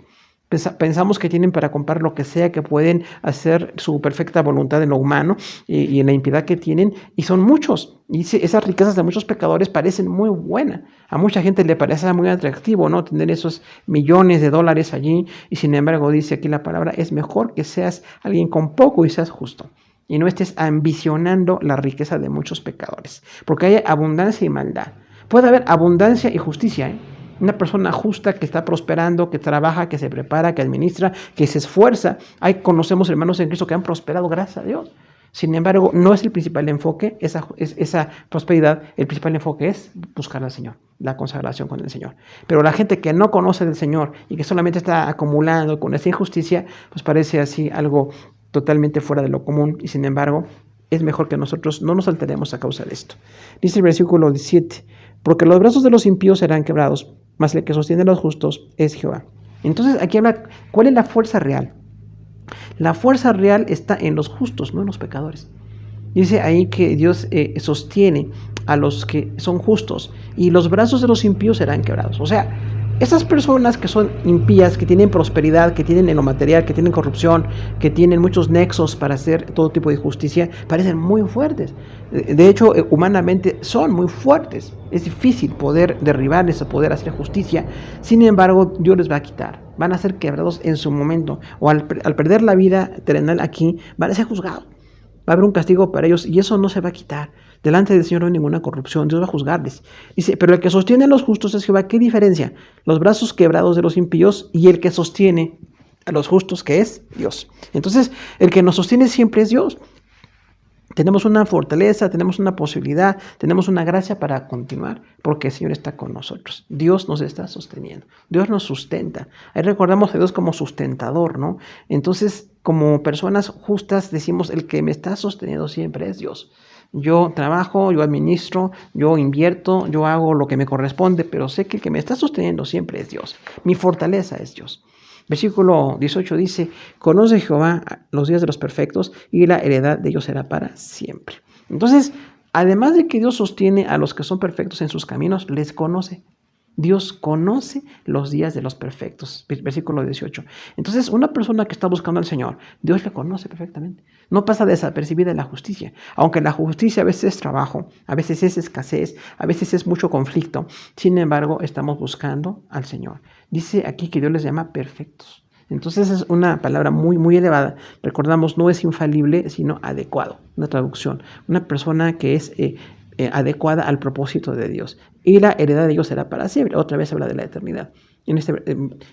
Pensamos que tienen para comprar lo que sea, que pueden hacer su perfecta voluntad en lo humano y en la impiedad que tienen, y son muchos. Y esas riquezas de muchos pecadores parecen muy buenas. A mucha gente le parece muy atractivo, ¿no? Tener esos millones de dólares allí, y sin embargo dice aquí la palabra, es mejor que seas alguien con poco y seas justo, y no estés ambicionando la riqueza de muchos pecadores, porque hay abundancia y maldad. Puede haber abundancia y justicia, ¿eh? Una persona justa que está prosperando, que trabaja, que se prepara, que administra, que se esfuerza. Ahí conocemos hermanos en Cristo que han prosperado, gracias a Dios. Sin embargo, no es el principal enfoque, esa prosperidad. El principal enfoque es buscar al Señor, la consagración con el Señor. Pero la gente que no conoce del Señor y que solamente está acumulando con esa injusticia, pues parece así algo totalmente fuera de lo común. Y sin embargo, es mejor que nosotros no nos alteremos a causa de esto. Dice el versículo 17, porque los brazos de los impíos serán quebrados, mas el que sostiene a los justos es Jehová. Entonces aquí habla, ¿cuál es la fuerza real? La fuerza real está en los justos, no en los pecadores. Dice ahí que Dios sostiene a los que son justos y los brazos de los impíos serán quebrados. O sea, esas personas que son impías, que tienen prosperidad, que tienen en lo material, que tienen corrupción, que tienen muchos nexos para hacer todo tipo de justicia, parecen muy fuertes. De hecho, humanamente son muy fuertes. Es difícil poder derribarles o poder hacer justicia. Sin embargo, Dios les va a quitar. Van a ser quebrados en su momento. O al perder la vida terrenal aquí, van a ser juzgados. Va a haber un castigo para ellos y eso no se va a quitar. Delante del Señor no hay ninguna corrupción, Dios va a juzgarles. Dice, pero el que sostiene a los justos es Jehová. ¿Qué diferencia? Los brazos quebrados de los impíos y el que sostiene a los justos, que es Dios. Entonces, el que nos sostiene siempre es Dios. Tenemos una fortaleza, tenemos una posibilidad, tenemos una gracia para continuar, porque el Señor está con nosotros. Dios nos está sosteniendo, Dios nos sustenta. Ahí recordamos a Dios como sustentador, ¿no? Entonces, como personas justas, decimos, el que me está sosteniendo siempre es Dios. Yo trabajo, yo administro, yo invierto, yo hago lo que me corresponde, pero sé que el que me está sosteniendo siempre es Dios. Mi fortaleza es Dios. Versículo 18 dice, conoce Jehová los días de los perfectos y la heredad de ellos será para siempre. Entonces, además de que Dios sostiene a los que son perfectos en sus caminos, les conoce. Dios conoce los días de los perfectos. Versículo 18. Entonces, una persona que está buscando al Señor, Dios le conoce perfectamente. No pasa desapercibida la justicia. Aunque la justicia a veces es trabajo, a veces es escasez, a veces es mucho conflicto. Sin embargo, estamos buscando al Señor. Dice aquí que Dios les llama perfectos. Entonces es una palabra muy, muy elevada. Recordamos, no es infalible, sino adecuado. Una traducción. Una persona que es adecuada al propósito de Dios. Y la heredad de Dios será para siempre. Otra vez habla de la eternidad. En este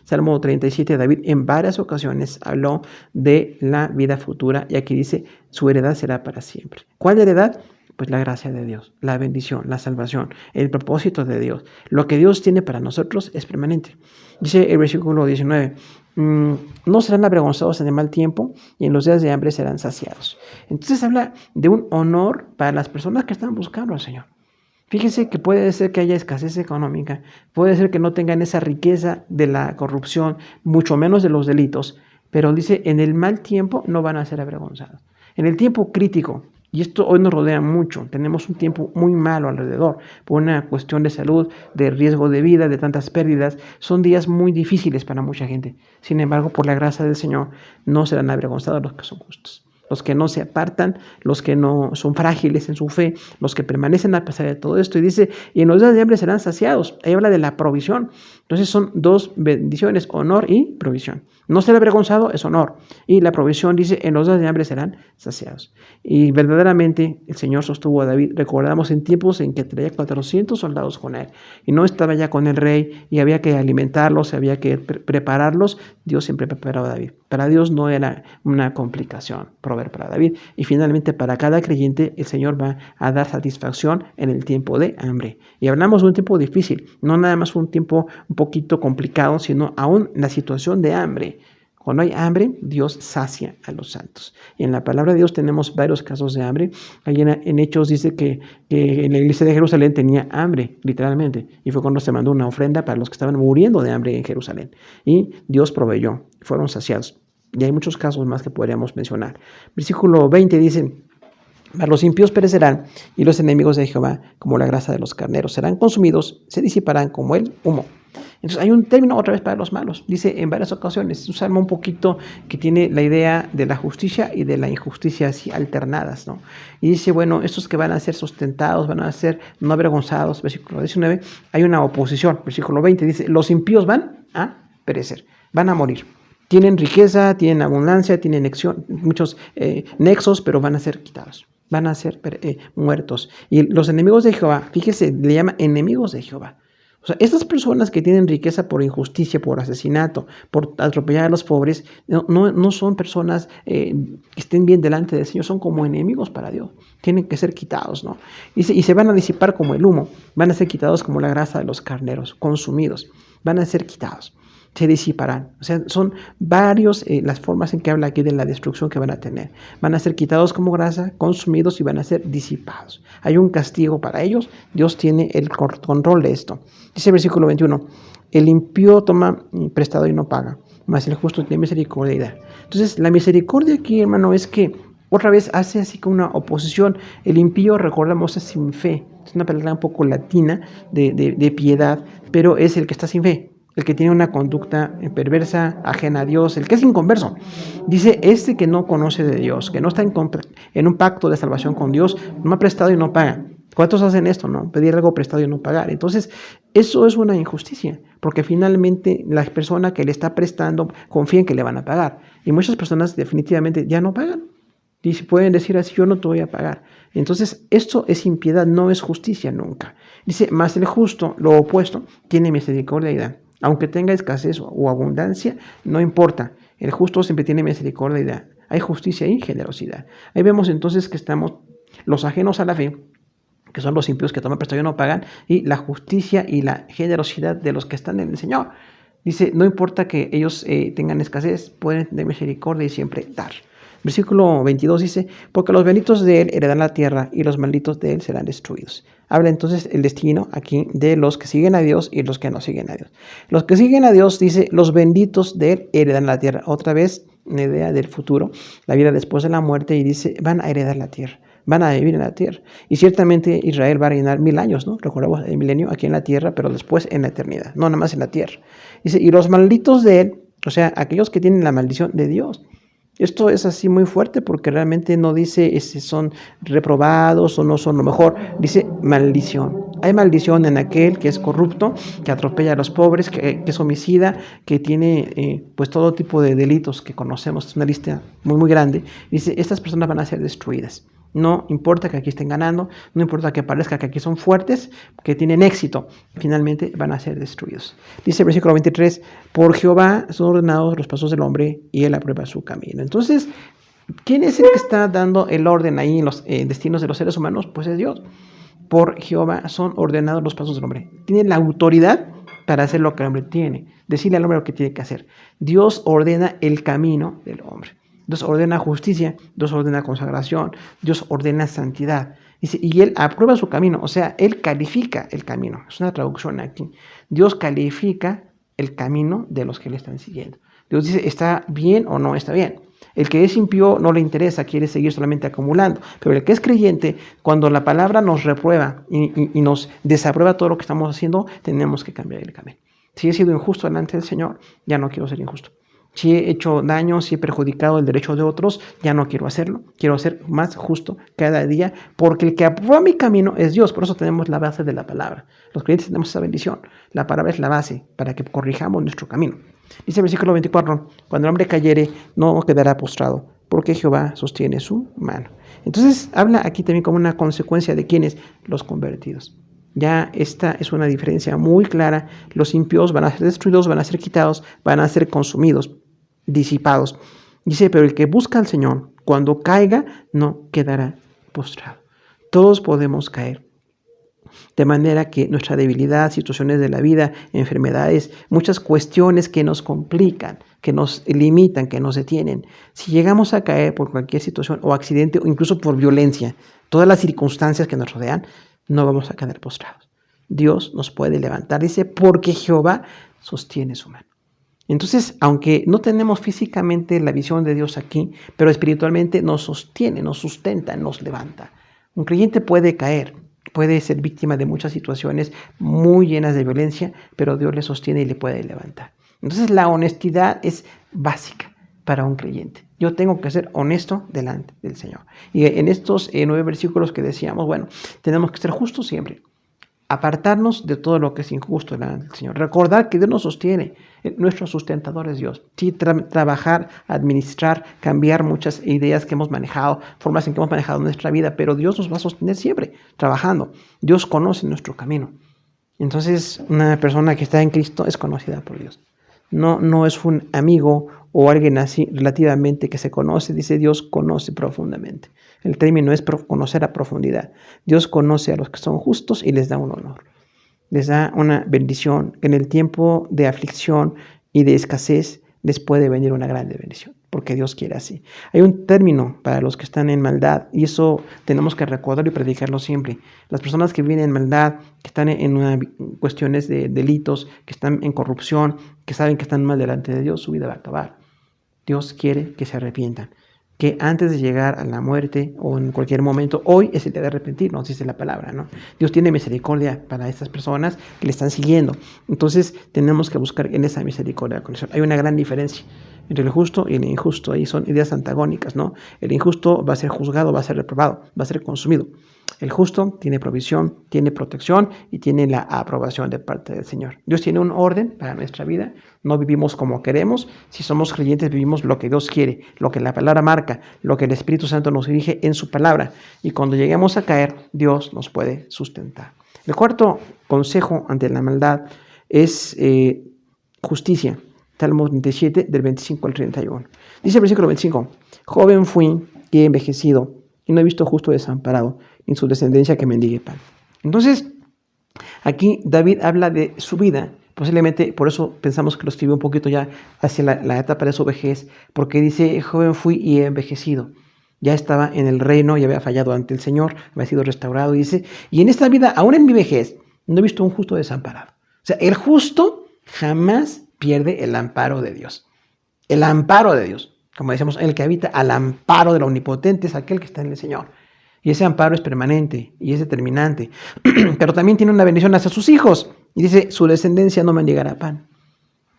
Salmo 37, David en varias ocasiones habló de la vida futura y aquí dice, su heredad será para siempre. ¿Cuál heredad? Pues la gracia de Dios, la bendición, la salvación, el propósito de Dios. Lo que Dios tiene para nosotros es permanente. Dice el versículo 19, no serán avergonzados en el mal tiempo y en los días de hambre serán saciados. Entonces habla de un honor para las personas que están buscando al Señor. Fíjense que puede ser que haya escasez económica, puede ser que no tengan esa riqueza de la corrupción, mucho menos de los delitos, pero dice, en el mal tiempo no van a ser avergonzados. En el tiempo crítico, y esto hoy nos rodea mucho, tenemos un tiempo muy malo alrededor, por una cuestión de salud, de riesgo de vida, de tantas pérdidas, son días muy difíciles para mucha gente. Sin embargo, por la gracia del Señor, no serán avergonzados los que son justos. Los que no se apartan, los que no son frágiles en su fe, los que permanecen a pesar de todo esto. Y dice, y en los días de hambre serán saciados. Ahí habla de la provisión. Entonces son dos bendiciones, honor y provisión. No ser avergonzado es honor. Y la provisión dice, en los días de hambre serán saciados. Y verdaderamente el Señor sostuvo a David. Recordamos en tiempos en que traía 400 soldados con él. Y no estaba ya con el rey y había que alimentarlos, había que prepararlos. Dios siempre preparaba a David. Para Dios no era una complicación proveer para David. Y finalmente para cada creyente el Señor va a dar satisfacción en el tiempo de hambre. Y hablamos de un tiempo difícil, no nada más un tiempo un poquito complicado, sino aún la situación de hambre. Cuando hay hambre, Dios sacia a los santos. Y en la palabra de Dios tenemos varios casos de hambre. Allí en Hechos dice que en la iglesia de Jerusalén tenía hambre, literalmente. Y fue cuando se mandó una ofrenda para los que estaban muriendo de hambre en Jerusalén. Y Dios proveyó, fueron saciados. Y hay muchos casos más que podríamos mencionar. Versículo 20 dice, mas los impíos perecerán y los enemigos de Jehová como la grasa de los carneros. Serán consumidos, se disiparán como el humo. Entonces hay un término otra vez para los malos. Dice en varias ocasiones, es un salmo un poquito que tiene la idea de la justicia y de la injusticia así alternadas, ¿no? Y dice, bueno, estos que van a ser sustentados, van a ser no avergonzados, versículo 19, hay una oposición. Versículo 20 dice, los impíos van a perecer, van a morir. Tienen riqueza, tienen abundancia, tienen muchos nexos, pero van a ser quitados, van a ser muertos. Y los enemigos de Jehová, fíjese, le llama enemigos de Jehová. O sea, estas personas que tienen riqueza por injusticia, por asesinato, por atropellar a los pobres, no son personas que estén bien delante del Señor, son como enemigos para Dios. Tienen que ser quitados, ¿no? Y se van a disipar como el humo, van a ser quitados como la grasa de los carneros, consumidos, van a ser quitados. Se disiparán. O sea, son varios las formas en que habla aquí de la destrucción que van a tener. Van a ser quitados como grasa, consumidos y van a ser disipados. Hay un castigo para ellos. Dios tiene el control de esto. Dice el versículo 21, el impío toma prestado y no paga, mas el justo tiene misericordia y da. Entonces, la misericordia aquí, hermano, es que otra vez hace así como una oposición. El impío, recordamos, es sin fe. Es una palabra un poco latina de piedad, pero es el que está sin fe. El que tiene una conducta perversa, ajena a Dios, el que es inconverso. Dice, este que no conoce de Dios, que no está en un pacto de salvación con Dios, no ha prestado y no paga. ¿Cuántos hacen esto, no? Pedir algo prestado y no pagar. Entonces, eso es una injusticia, porque finalmente la persona que le está prestando confía en que le van a pagar. Y muchas personas definitivamente ya no pagan. Y pueden decir así, yo no te voy a pagar. Entonces, esto es impiedad, no es justicia nunca. Dice, mas el justo, lo opuesto, tiene misericordia y da. Aunque tenga escasez o abundancia, no importa. El justo siempre tiene misericordia y da. Hay justicia y generosidad. Ahí vemos entonces que estamos los ajenos a la fe, que son los impíos que toman prestado y no pagan, y la justicia y la generosidad de los que están en el Señor. Dice, no importa que ellos tengan escasez, pueden tener misericordia y siempre dar. Versículo 22 dice, porque los benditos de él heredarán la tierra y los malditos de él serán destruidos. Habla entonces el destino aquí de los que siguen a Dios y los que no siguen a Dios. Los que siguen a Dios, dice, los benditos de él heredarán la tierra. Otra vez, una idea del futuro, la vida después de la muerte, y dice, van a heredar la tierra. Van a vivir en la tierra. Y ciertamente Israel va a reinar 1000 años, ¿no? Recordamos el milenio aquí en la tierra, pero después en la eternidad, no nada más en la tierra. Dice, y los malditos de él, o sea, aquellos que tienen la maldición de Dios. Esto es así muy fuerte porque realmente no dice si son reprobados o no son lo mejor, dice maldición. Hay maldición en aquel que es corrupto, que atropella a los pobres, que es homicida, que tiene pues todo tipo de delitos que conocemos, es una lista muy muy grande. Dice, estas personas van a ser destruidas. No importa que aquí estén ganando, no importa que parezca que aquí son fuertes, que tienen éxito, finalmente van a ser destruidos. Dice el versículo 23, por Jehová son ordenados los pasos del hombre y él aprueba su camino. Entonces, ¿Quién es el que está dando el orden ahí en los destinos de los seres humanos? Pues es Dios. Por Jehová son ordenados los pasos del hombre. Tiene la autoridad para hacer lo que el hombre tiene, decirle al hombre lo que tiene que hacer. Dios ordena el camino del hombre. Dios ordena justicia, Dios ordena consagración, Dios ordena santidad. Dice, y Él aprueba su camino, o sea, Él califica el camino. Es una traducción aquí. Dios califica el camino de los que le están siguiendo. Dios dice, ¿está bien o no está bien? El que es impío no le interesa, quiere seguir solamente acumulando. Pero el que es creyente, cuando la palabra nos reprueba y nos desaprueba todo lo que estamos haciendo, tenemos que cambiar el camino. Si he sido injusto delante del Señor, ya no quiero ser injusto. Si he hecho daño, si he perjudicado el derecho de otros, ya no quiero hacerlo. Quiero ser más justo cada día, porque el que aprueba mi camino es Dios. Por eso tenemos la base de la palabra. Los creyentes tenemos esa bendición. La palabra es la base para que corrijamos nuestro camino. Dice el versículo 24, cuando el hombre cayere, no quedará postrado, porque Jehová sostiene su mano. Entonces habla aquí también como una consecuencia de quiénes, los convertidos. Ya esta es una diferencia muy clara. Los impíos van a ser destruidos, van a ser quitados, van a ser consumidos, disipados. Dice, pero el que busca al Señor, cuando caiga, no quedará postrado. Todos podemos caer. De manera que nuestra debilidad, situaciones de la vida, enfermedades, muchas cuestiones que nos complican, que nos limitan, que nos detienen. Si llegamos a caer por cualquier situación o accidente o incluso por violencia, todas las circunstancias que nos rodean, no vamos a quedar postrados. Dios nos puede levantar, dice, porque Jehová sostiene su mano. Entonces, aunque no tenemos físicamente la visión de Dios aquí, pero espiritualmente nos sostiene, nos sustenta, nos levanta. Un creyente puede caer, puede ser víctima de muchas situaciones muy llenas de violencia, pero Dios le sostiene y le puede levantar. Entonces la honestidad es básica para un creyente. Yo tengo que ser honesto delante del Señor. Y en estos 9 versículos que decíamos, bueno, tenemos que ser justos siempre. Apartarnos de todo lo que es injusto delante del Señor. Recordar que Dios nos sostiene. Nuestro sustentador es Dios. Sí, trabajar, administrar, cambiar muchas ideas que hemos manejado, formas en que hemos manejado nuestra vida, pero Dios nos va a sostener siempre, trabajando. Dios conoce nuestro camino. Entonces, una persona que está en Cristo es conocida por Dios. No es un amigo o alguien así relativamente que se conoce, dice Dios conoce profundamente. El término es conocer a profundidad. Dios conoce a los que son justos y les da un honor. Les da una bendición. En el tiempo de aflicción y de escasez les puede venir una grande bendición, porque Dios quiere así. Hay un término para los que están en maldad y eso tenemos que recordarlo y predicarlo siempre. Las personas que viven en maldad, que están en cuestiones de delitos, que están en corrupción, que saben que están mal delante de Dios, su vida va a acabar. Dios quiere que se arrepientan, que antes de llegar a la muerte o en cualquier momento, hoy es el día de arrepentirnos, dice la palabra, ¿no? Dios tiene misericordia para estas personas que le están siguiendo. Entonces tenemos que buscar en esa misericordia. Hay una gran diferencia entre el justo y el injusto. Ahí son ideas antagónicas, ¿no? El injusto va a ser juzgado, va a ser reprobado, va a ser consumido. El justo tiene provisión, tiene protección y tiene la aprobación de parte del Señor. Dios tiene un orden para nuestra vida. No vivimos como queremos. Si somos creyentes, vivimos lo que Dios quiere, lo que la palabra marca, lo que el Espíritu Santo nos dirige en su palabra. Y cuando lleguemos a caer, Dios nos puede sustentar. El cuarto consejo ante la maldad es justicia. Salmo 37, del 25 al 31. Dice el versículo 25, joven fui y he envejecido, y no he visto justo desamparado, ni su descendencia que mendigue pan. Entonces, aquí David habla de su vida. Posiblemente por eso pensamos que lo escribió un poquito ya hacia la etapa de su vejez, porque dice, joven fui y he envejecido. Ya estaba en el reino y había fallado ante el Señor, había sido restaurado, dice, y en esta vida, aún en mi vejez, no he visto un justo desamparado. O sea, el justo jamás pierde el amparo de Dios. El amparo de Dios. Como decíamos, el que habita al amparo del Omnipotente es aquel que está en el Señor. Y ese amparo es permanente y es determinante. Pero también tiene una bendición hacia sus hijos. Y dice, su descendencia no mendigará pan.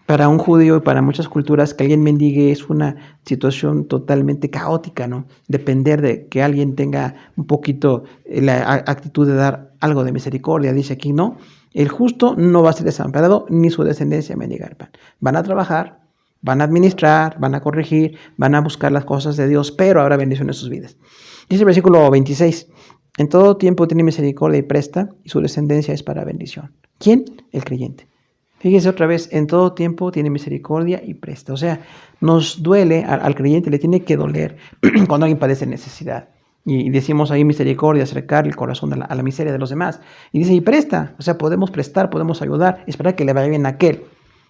Para un judío y para muchas culturas, que alguien mendigue es una situación totalmente caótica, ¿no? Depender de que alguien tenga un poquito la actitud de dar algo de misericordia. Dice aquí, no. El justo no va a ser desamparado, ni su descendencia mendigar pan. Van a trabajar, van a administrar, van a corregir, van a buscar las cosas de Dios, pero habrá bendición en sus vidas. Dice el versículo 26, en todo tiempo tiene misericordia y presta, y su descendencia es para bendición. ¿Quién? El creyente. Fíjese otra vez, en todo tiempo tiene misericordia y presta. O sea, nos duele, al creyente le tiene que doler cuando alguien padece necesidad. Y decimos ahí misericordia, acercar el corazón a la miseria de los demás. Y dice, y presta. O sea, podemos prestar, podemos ayudar, esperar que le vaya bien a aquel.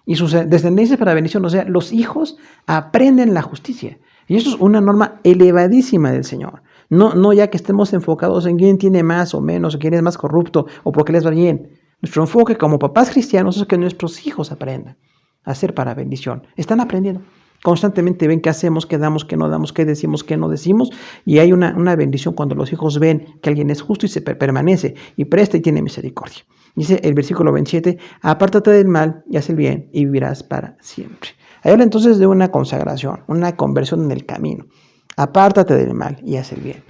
Y sus descendencias para bendición. O sea, los hijos aprenden la justicia. Y esto es una norma elevadísima del Señor. No ya que estemos enfocados en quién tiene más o menos, o quién es más corrupto, o por qué les va bien. Nuestro enfoque como papás cristianos es que nuestros hijos aprendan a hacer para bendición. Están aprendiendo. Constantemente ven qué hacemos, qué damos, qué no damos, qué decimos, qué no decimos. Y hay una bendición cuando los hijos ven que alguien es justo y se permanece y presta y tiene misericordia. Dice el versículo 27, apártate del mal y haz el bien y vivirás para siempre. Ahí habla entonces de una consagración, una conversión en el camino. Apártate del mal y haz el bien.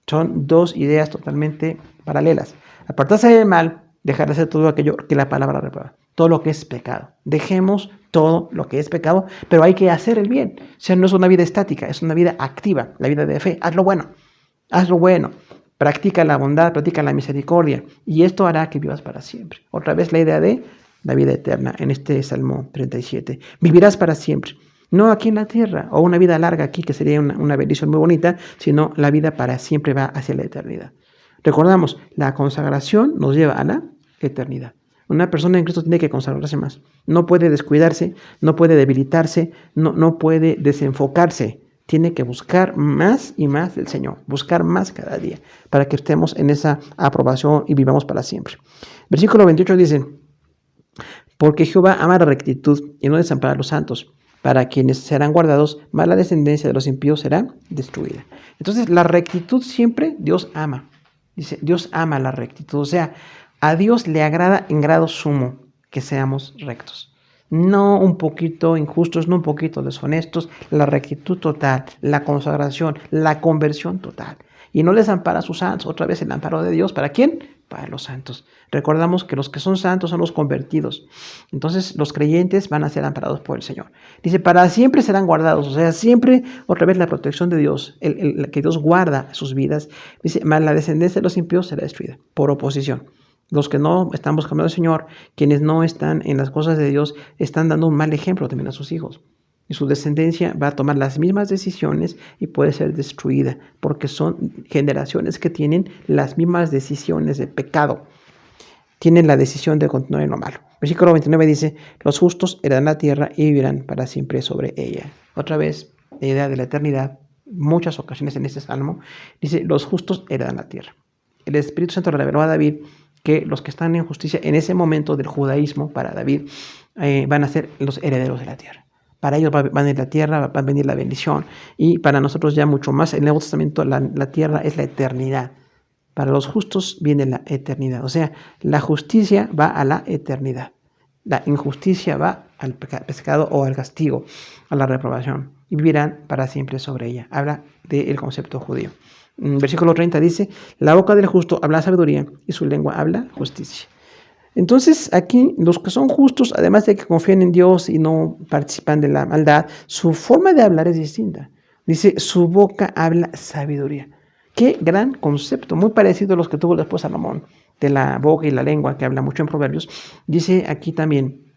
Son dos ideas totalmente paralelas. Apartarse del mal, dejar de hacer todo aquello que la palabra reprueba. Todo lo que es pecado. Dejemos todo lo que es pecado, pero hay que hacer el bien. O sea, no es una vida estática, es una vida activa, la vida de fe. Haz lo bueno. Practica la bondad, practica la misericordia, y esto hará que vivas para siempre. Otra vez la idea de la vida eterna en este Salmo 37. Vivirás para siempre. No aquí en la tierra, o una vida larga aquí, que sería una bendición muy bonita, sino la vida para siempre va hacia la eternidad. Recordamos, la consagración nos lleva a la eternidad. Una persona en Cristo tiene que consagrarse más. No puede descuidarse, no puede debilitarse, no puede desenfocarse. Tiene que buscar más y más del Señor, buscar más cada día, para que estemos en esa aprobación y vivamos para siempre. Versículo 28 dice, porque Jehová ama la rectitud y no desampara a los santos. Para quienes serán guardados, más la descendencia de los impíos será destruida. Entonces, la rectitud siempre Dios ama. Dice, Dios ama la rectitud. O sea, a Dios le agrada en grado sumo que seamos rectos. No un poquito injustos, no un poquito deshonestos. La rectitud total, la consagración, la conversión total. Y no les ampara a sus santos. Otra vez el amparo de Dios. ¿Para quién? Para los santos. Recordamos que los que son santos son los convertidos. Entonces los creyentes van a ser amparados por el Señor. Dice, para siempre serán guardados. O sea, siempre, otra vez la protección de Dios, que Dios guarda sus vidas. Dice, más la descendencia de los impíos será destruida por oposición. Los que no están buscando al Señor, quienes no están en las cosas de Dios, están dando un mal ejemplo también a sus hijos. Y su descendencia va a tomar las mismas decisiones y puede ser destruida, porque son generaciones que tienen las mismas decisiones de pecado. Tienen la decisión de continuar en lo malo. Versículo 29 dice, los justos heredarán la tierra y vivirán para siempre sobre ella. Otra vez, la idea de la eternidad, muchas ocasiones en este salmo, dice, los justos heredan la tierra. El Espíritu Santo reveló a David que los que están en justicia en ese momento del judaísmo, para David, van a ser los herederos de la tierra. Para ellos va a venir la tierra, va a venir la bendición. Y para nosotros ya mucho más, en el Nuevo Testamento la tierra es la eternidad. Para los justos viene la eternidad. O sea, la justicia va a la eternidad. La injusticia va al pecado o al castigo, a la reprobación. Y vivirán para siempre sobre ella. Habla del concepto judío. Versículo 30 dice, la boca del justo habla sabiduría y su lengua habla justicia. Entonces aquí los que son justos, además de que confían en Dios y no participan de la maldad, su forma de hablar es distinta. Dice, su boca habla sabiduría. Qué gran concepto, muy parecido a los que tuvo después Salomón, de la boca y la lengua, que habla mucho en Proverbios. Dice aquí también,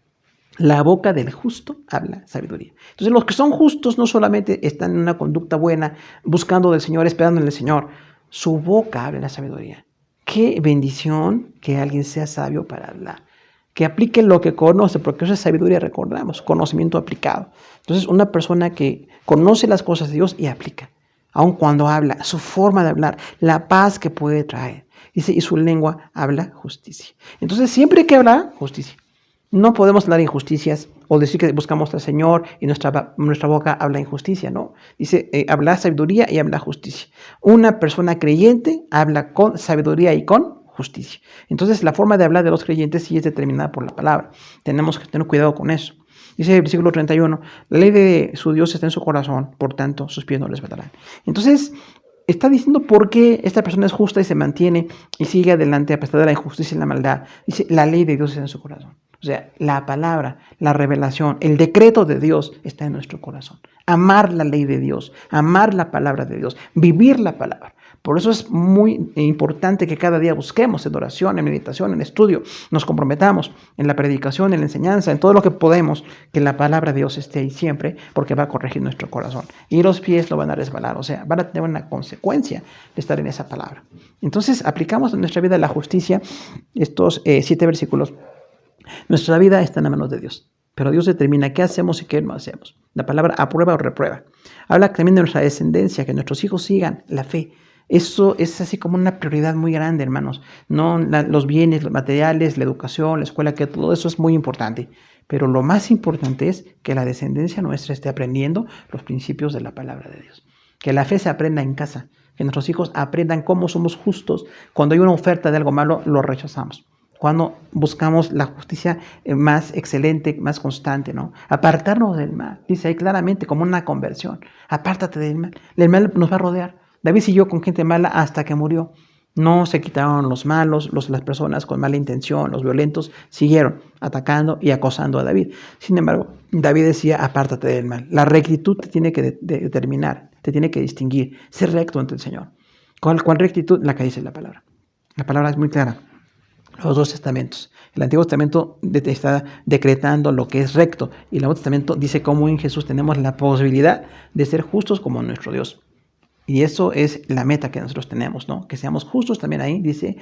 la boca del justo habla sabiduría. Entonces los que son justos no solamente están en una conducta buena, buscando del Señor, esperando en el Señor, su boca habla la sabiduría. Qué bendición que alguien sea sabio para hablar, que aplique lo que conoce, porque eso es sabiduría, recordamos, conocimiento aplicado. Entonces una persona que conoce las cosas de Dios y aplica, aun cuando habla, su forma de hablar, la paz que puede traer. Dice, y su lengua habla justicia. Entonces siempre que habla justicia. No podemos hablar injusticias o decir que buscamos al Señor y nuestra boca habla injusticia, ¿no? Dice, habla sabiduría y habla justicia. Una persona creyente habla con sabiduría y con justicia. Entonces, la forma de hablar de los creyentes sí es determinada por la palabra. Tenemos que tener cuidado con eso. Dice el versículo 31, la ley de su Dios está en su corazón, por tanto, sus pies no les faltarán. Entonces, está diciendo por qué esta persona es justa y se mantiene y sigue adelante a pesar de la injusticia y la maldad. Dice, la ley de Dios está en su corazón. O sea, la palabra, la revelación, el decreto de Dios está en nuestro corazón. Amar la ley de Dios, amar la palabra de Dios, vivir la palabra. Por eso es muy importante que cada día busquemos en oración, en meditación, en estudio, nos comprometamos en la predicación, en la enseñanza, en todo lo que podemos, que la palabra de Dios esté ahí siempre, porque va a corregir nuestro corazón. Y los pies lo van a resbalar, o sea, van a tener una consecuencia de estar en esa palabra. Entonces, aplicamos en nuestra vida la justicia, estos 7 versículos. Nuestra vida está en las manos de Dios, pero Dios determina qué hacemos y qué no hacemos. La palabra aprueba o reprueba. Habla también de nuestra descendencia, que nuestros hijos sigan la fe. Eso es así como una prioridad muy grande, hermanos. No los bienes, los materiales, la educación, la escuela, que todo eso es muy importante. Pero lo más importante es que la descendencia nuestra esté aprendiendo los principios de la palabra de Dios. Que la fe se aprenda en casa. Que nuestros hijos aprendan cómo somos justos. Cuando hay una oferta de algo malo, lo rechazamos. Cuando buscamos la justicia más excelente, más constante, ¿no? Apartarnos del mal. Dice ahí claramente como una conversión. Apártate del mal. El mal nos va a rodear. David siguió con gente mala hasta que murió. No se quitaron los malos, las personas con mala intención, los violentos, siguieron atacando y acosando a David. Sin embargo, David decía, apártate del mal. La rectitud te tiene que determinar, te tiene que distinguir, ser recto ante el Señor. ¿Cuál rectitud? La que dice la palabra. La palabra es muy clara. Los 2 testamentos. El Antiguo Testamento está decretando lo que es recto y el Nuevo Testamento dice cómo en Jesús tenemos la posibilidad de ser justos como nuestro Dios. Y eso es la meta que nosotros tenemos, ¿no? Que seamos justos también ahí, dice,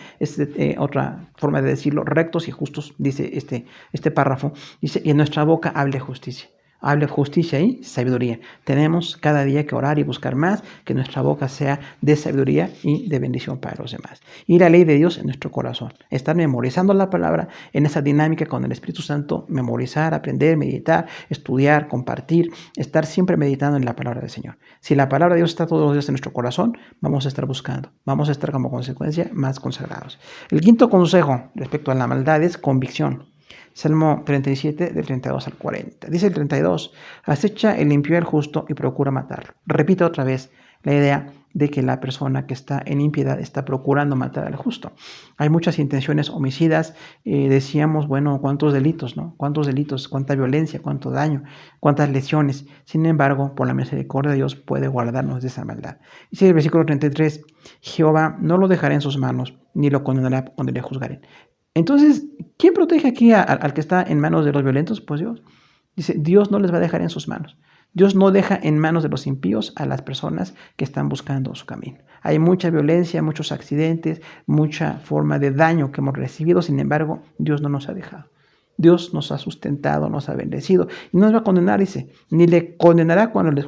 otra forma de decirlo, rectos y justos, dice este párrafo. Dice, y en nuestra boca hable justicia. Hable justicia y sabiduría. Tenemos cada día que orar y buscar más, que nuestra boca sea de sabiduría y de bendición para los demás. Y la ley de Dios en nuestro corazón. Estar memorizando la palabra en esa dinámica con el Espíritu Santo, memorizar, aprender, meditar, estudiar, compartir, estar siempre meditando en la palabra del Señor. Si la palabra de Dios está todos los días en nuestro corazón, vamos a estar buscando, vamos a estar como consecuencia más consagrados. El 5º consejo respecto a la maldad es convicción. Salmo 37, del 32 al 40. Dice el 32, acecha el impío al justo y procura matarlo. Repite otra vez la idea de que la persona que está en impiedad está procurando matar al justo. Hay muchas intenciones homicidas. Decíamos, bueno, ¿cuántos delitos, no? ¿Cuántos delitos? ¿Cuánta violencia? ¿Cuánto daño? ¿Cuántas lesiones? Sin embargo, por la misericordia de Dios puede guardarnos de esa maldad. Dice el versículo 33, Jehová no lo dejará en sus manos, ni lo condenará cuando le juzgaren. Entonces, ¿quién protege aquí al que está en manos de los violentos? Pues Dios. Dice, Dios no les va a dejar en sus manos. Dios no deja en manos de los impíos a las personas que están buscando su camino. Hay mucha violencia, muchos accidentes, mucha forma de daño que hemos recibido. Sin embargo, Dios no nos ha dejado. Dios nos ha sustentado, nos ha bendecido. Y no nos va a condenar, dice, ni le condenará cuando les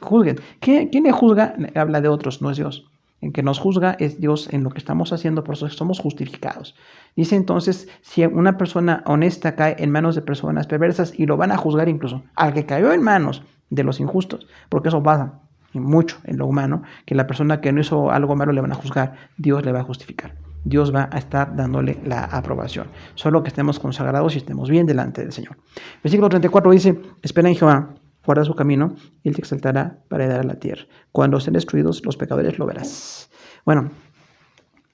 juzguen. ¿Quién le juzga? Habla de otros, no es Dios. En que nos juzga es Dios en lo que estamos haciendo, por eso somos justificados. Dice entonces, si una persona honesta cae en manos de personas perversas y lo van a juzgar incluso al que cayó en manos de los injustos, porque eso pasa mucho en lo humano, que la persona que no hizo algo malo le van a juzgar, Dios le va a justificar. Dios va a estar dándole la aprobación. Solo que estemos consagrados y estemos bien delante del Señor. Versículo 34 dice, espera en Jehová, guarda su camino, y Él te exaltará para heredar la tierra. Cuando sean destruidos los pecadores lo verás. Bueno,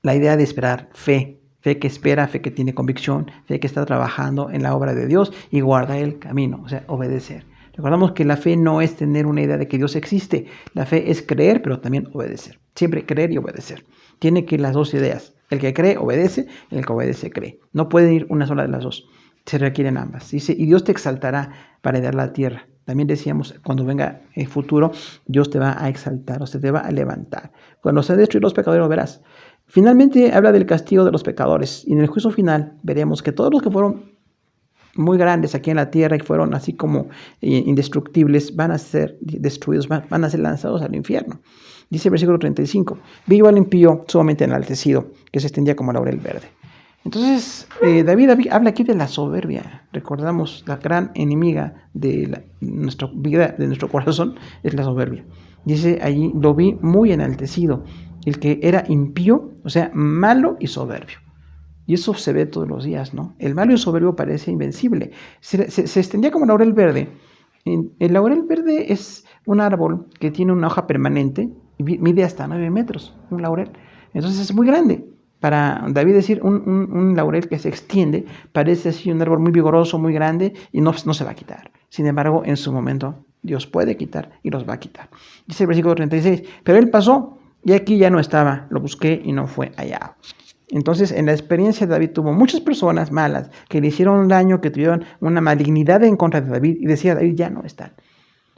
la idea de esperar, fe que espera, fe que tiene convicción, fe que está trabajando en la obra de Dios y guarda el camino, o sea, obedecer. Recordamos que la fe no es tener una idea de que Dios existe. La fe es creer, pero también obedecer. Siempre creer y obedecer. Tiene que ir las 2 ideas. El que cree, obedece. El que obedece, cree. No puede ir una sola de las 2. Se requieren ambas. Dice, y Dios te exaltará para heredar la tierra. También decíamos, cuando venga el futuro, Dios te va a exaltar, o sea, te va a levantar. Cuando se destruyan los pecadores, lo verás. Finalmente habla del castigo de los pecadores. Y en el juicio final veremos que todos los que fueron muy grandes aquí en la tierra y fueron así como indestructibles, van a ser destruidos, van a ser lanzados al infierno. Dice el versículo 35, vi yo al impío sumamente enaltecido, que se extendía como laurel verde. Entonces, David habla aquí de la soberbia. Recordamos, la gran enemiga de nuestra vida, de nuestro corazón, es la soberbia. Dice allí, lo vi muy enaltecido, el que era impío, o sea, malo y soberbio. Y eso se ve todos los días, ¿no? El malo y soberbio parece invencible. Se extendía como laurel verde. El laurel verde es un árbol que tiene una hoja permanente y mide hasta 9 metros, un laurel. Entonces es muy grande. Para David decir un laurel que se extiende, parece así un árbol muy vigoroso, muy grande y no se va a quitar. Sin embargo, en su momento Dios puede quitar y los va a quitar. Dice el versículo 36, pero él pasó y aquí ya no estaba, lo busqué y no fue hallado. Entonces, en la experiencia de David tuvo muchas personas malas que le hicieron daño, que tuvieron una malignidad en contra de David, y decía, David ya no está.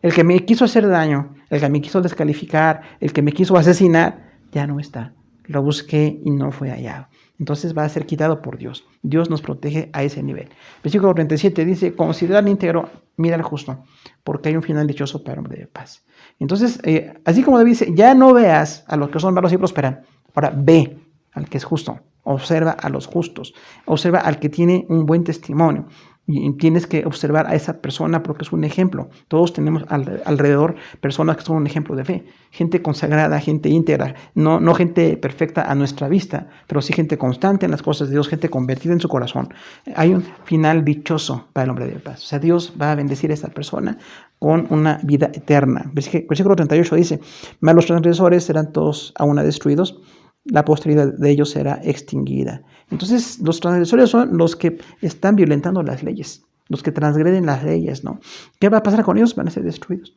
El que me quiso hacer daño, el que me quiso descalificar, el que me quiso asesinar, ya no está. Lo busqué y no fue hallado. Entonces va a ser quitado por Dios. Dios nos protege a ese nivel. Versículo 37 dice, considera al íntegro, mira al justo, porque hay un final dichoso para el hombre de paz. Entonces, así como David dice, ya no veas a los que son malos y prosperan, ahora ve al que es justo, observa a los justos, observa al que tiene un buen testimonio. Y tienes que observar a esa persona porque es un ejemplo. Todos tenemos alrededor personas que son un ejemplo de fe. Gente consagrada, gente íntegra, no gente perfecta a nuestra vista, pero sí gente constante en las cosas de Dios, gente convertida en su corazón. Hay un final dichoso para el hombre de paz. O sea, Dios va a bendecir a esa persona con una vida eterna. Versículo 38 dice, mas los transgresores serán todos a una destruidos, la posteridad de ellos será extinguida. Entonces, los transgresores son los que están violentando las leyes, los que transgreden las leyes, ¿no? ¿Qué va a pasar con ellos? Van a ser destruidos.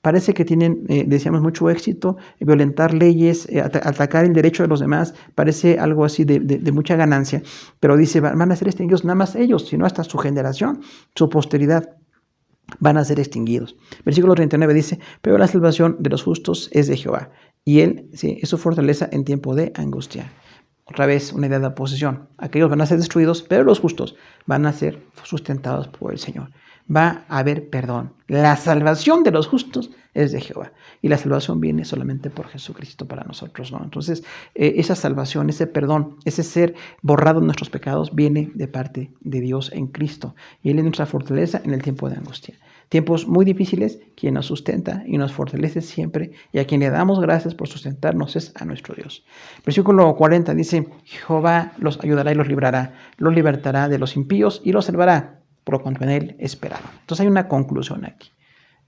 Parece que tienen, decíamos, mucho éxito, violentar leyes, atacar el derecho de los demás, parece algo así de mucha ganancia, pero dice, van a ser extinguidos nada más ellos, sino hasta su generación, su posteridad. Van a ser extinguidos. Versículo 39 dice, pero la salvación de los justos es de Jehová, y él es su fortaleza en tiempo de angustia. Otra vez una idea de oposición. Aquellos van a ser destruidos, pero los justos van a ser sustentados por el Señor. Va a haber perdón. La salvación de los justos es de Jehová. Y la salvación viene solamente por Jesucristo para nosotros, ¿no? Entonces, esa salvación, ese perdón, ese ser borrado de nuestros pecados, viene de parte de Dios en Cristo. Y Él es nuestra fortaleza en el tiempo de angustia. Tiempos muy difíciles, quien nos sustenta y nos fortalece siempre, y a quien le damos gracias por sustentarnos es a nuestro Dios. Versículo 40 dice, Jehová los ayudará y los librará, los libertará de los impíos y los salvará, por cuanto en él esperaron. Entonces hay una conclusión aquí.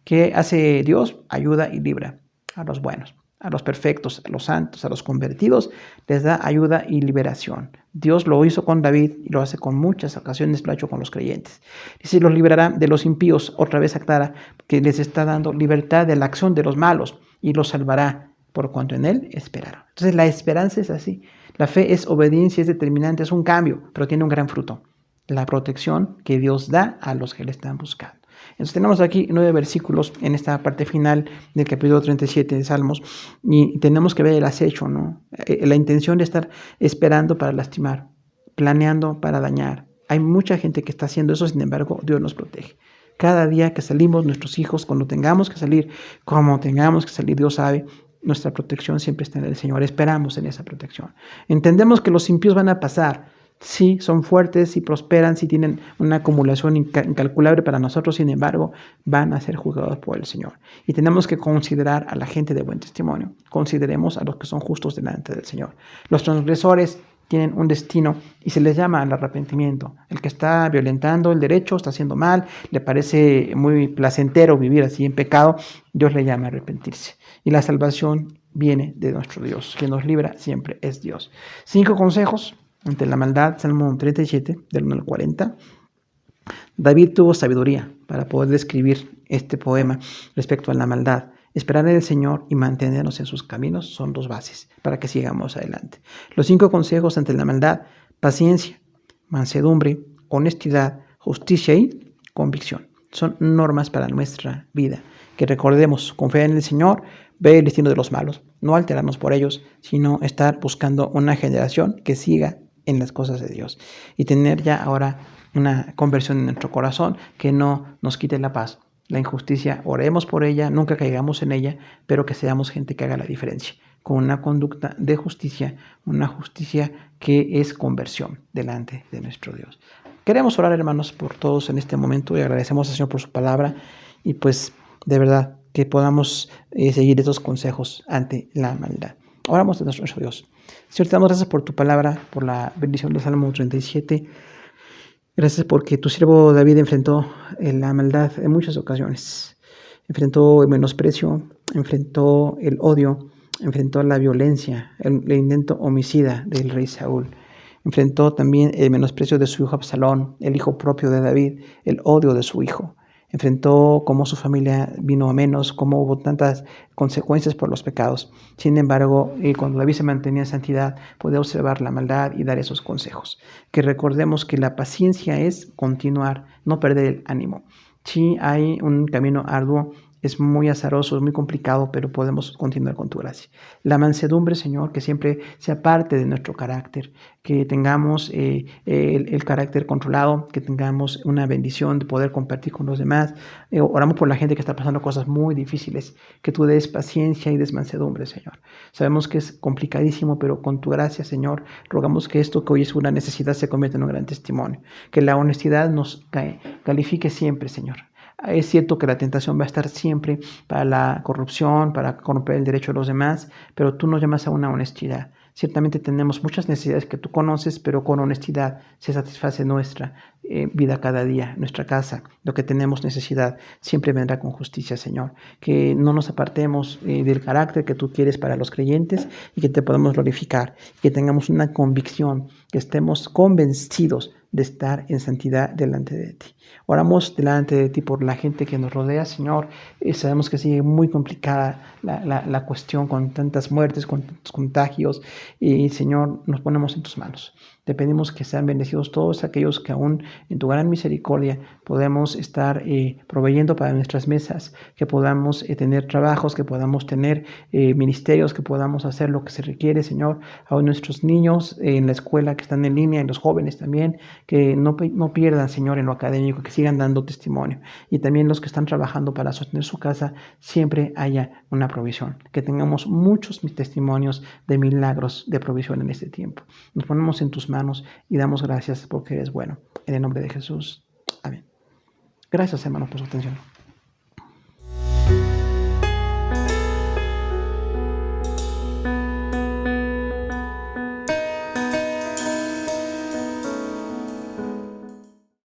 ¿Qué hace Dios? Ayuda y libra a los buenos, a los perfectos, a los santos, a los convertidos, les da ayuda y liberación. Dios lo hizo con David y lo hace con muchas ocasiones, lo ha hecho con los creyentes. Dice, los librará de los impíos, otra vez aclara que les está dando libertad de la acción de los malos y los salvará por cuanto en él esperaron. Entonces la esperanza es así. La fe es obediencia, es determinante, es un cambio, pero tiene un gran fruto. La protección que Dios da a los que le están buscando. Entonces tenemos aquí 9 versículos en esta parte final del capítulo 37 de Salmos y tenemos que ver el acecho, ¿no? La intención de estar esperando para lastimar, planeando para dañar. Hay mucha gente que está haciendo eso, sin embargo, Dios nos protege. Cada día que salimos, nuestros hijos, cuando tengamos que salir, como tengamos que salir, Dios sabe, nuestra protección siempre está en el Señor. Esperamos en esa protección. Entendemos que los impíos van a pasar. Sí, son fuertes, sí prosperan, sí tienen una acumulación incalculable para nosotros, sin embargo, van a ser juzgados por el Señor. Y tenemos que considerar a la gente de buen testimonio. Consideremos a los que son justos delante del Señor. Los transgresores tienen un destino y se les llama al arrepentimiento. El que está violentando el derecho, está haciendo mal, le parece muy placentero vivir así en pecado, Dios le llama a arrepentirse. Y la salvación viene de nuestro Dios. Quien nos libra siempre es Dios. 5 consejos ante la maldad, Salmo 37, del 1 al 40. David tuvo sabiduría para poder describir este poema respecto a la maldad. Esperar en el Señor y mantenernos en sus caminos son 2 bases para que sigamos adelante. Los 5 consejos ante la maldad: paciencia, mansedumbre, honestidad, justicia y convicción. Son normas para nuestra vida. Que recordemos, confiar en el Señor, ver el destino de los malos, no alterarnos por ellos, sino estar buscando una generación que siga en las cosas de Dios y tener ya ahora una conversión en nuestro corazón que no nos quite la paz. La injusticia, oremos por ella, nunca caigamos en ella, pero que seamos gente que haga la diferencia, con una conducta de justicia, una justicia que es conversión delante de nuestro Dios. Queremos orar, hermanos, por todos en este momento y agradecemos al Señor por su palabra y pues de verdad que podamos seguir estos consejos ante la maldad. Oramos a nuestro Dios. Señor, te damos gracias por tu palabra, por la bendición del Salmo 37. Gracias porque tu siervo David enfrentó la maldad en muchas ocasiones. Enfrentó el menosprecio, enfrentó el odio, enfrentó la violencia, el intento homicida del rey Saúl. Enfrentó también el menosprecio de su hijo Absalón, el hijo propio de David, el odio de su hijo. enfrentó cómo su familia vino a menos, cómo hubo tantas consecuencias por los pecados. Sin embargo, cuando David se mantenía en santidad, podía observar la maldad y dar esos consejos. Que recordemos que la paciencia es continuar, no perder el ánimo. Sí hay un camino arduo, es muy azaroso, es muy complicado, pero podemos continuar con tu gracia. La mansedumbre, Señor, que siempre sea parte de nuestro carácter, que tengamos el carácter controlado, que tengamos una bendición de poder compartir con los demás. Oramos por la gente que está pasando cosas muy difíciles, que tú des paciencia y des mansedumbre, Señor. Sabemos que es complicadísimo, pero con tu gracia, Señor, rogamos que esto que hoy es una necesidad se convierta en un gran testimonio, que la honestidad nos califique siempre, Señor. Es cierto que la tentación va a estar siempre para la corrupción, para corromper el derecho de los demás, pero tú nos llamas a una honestidad. Ciertamente tenemos muchas necesidades que tú conoces, pero con honestidad se satisface nuestra vida cada día, nuestra casa. Lo que tenemos necesidad siempre vendrá con justicia, Señor. Que no nos apartemos del carácter que tú quieres para los creyentes y que te podamos glorificar. Que tengamos una convicción, que estemos convencidos de estar en santidad delante de ti. Oramos delante de ti por la gente que nos rodea, Señor. Sabemos que sigue muy complicada la cuestión con tantas muertes, con tantos contagios. Y, Señor, nos ponemos en tus manos. Te pedimos que sean bendecidos todos aquellos que aún en tu gran misericordia podemos estar proveyendo para nuestras mesas, que podamos tener trabajos, que podamos tener ministerios, que podamos hacer lo que se requiere, Señor. Aún nuestros niños en la escuela que están en línea, y los jóvenes también, que no pierdan, Señor, en lo académico, que sigan dando testimonio. Y también los que están trabajando para sostener su casa, siempre haya una provisión. Que tengamos muchos testimonios de milagros de provisión en este tiempo. Nos ponemos en tus manos y damos gracias porque eres bueno. En el nombre de Jesús. Amén. Gracias, hermanos, por su atención.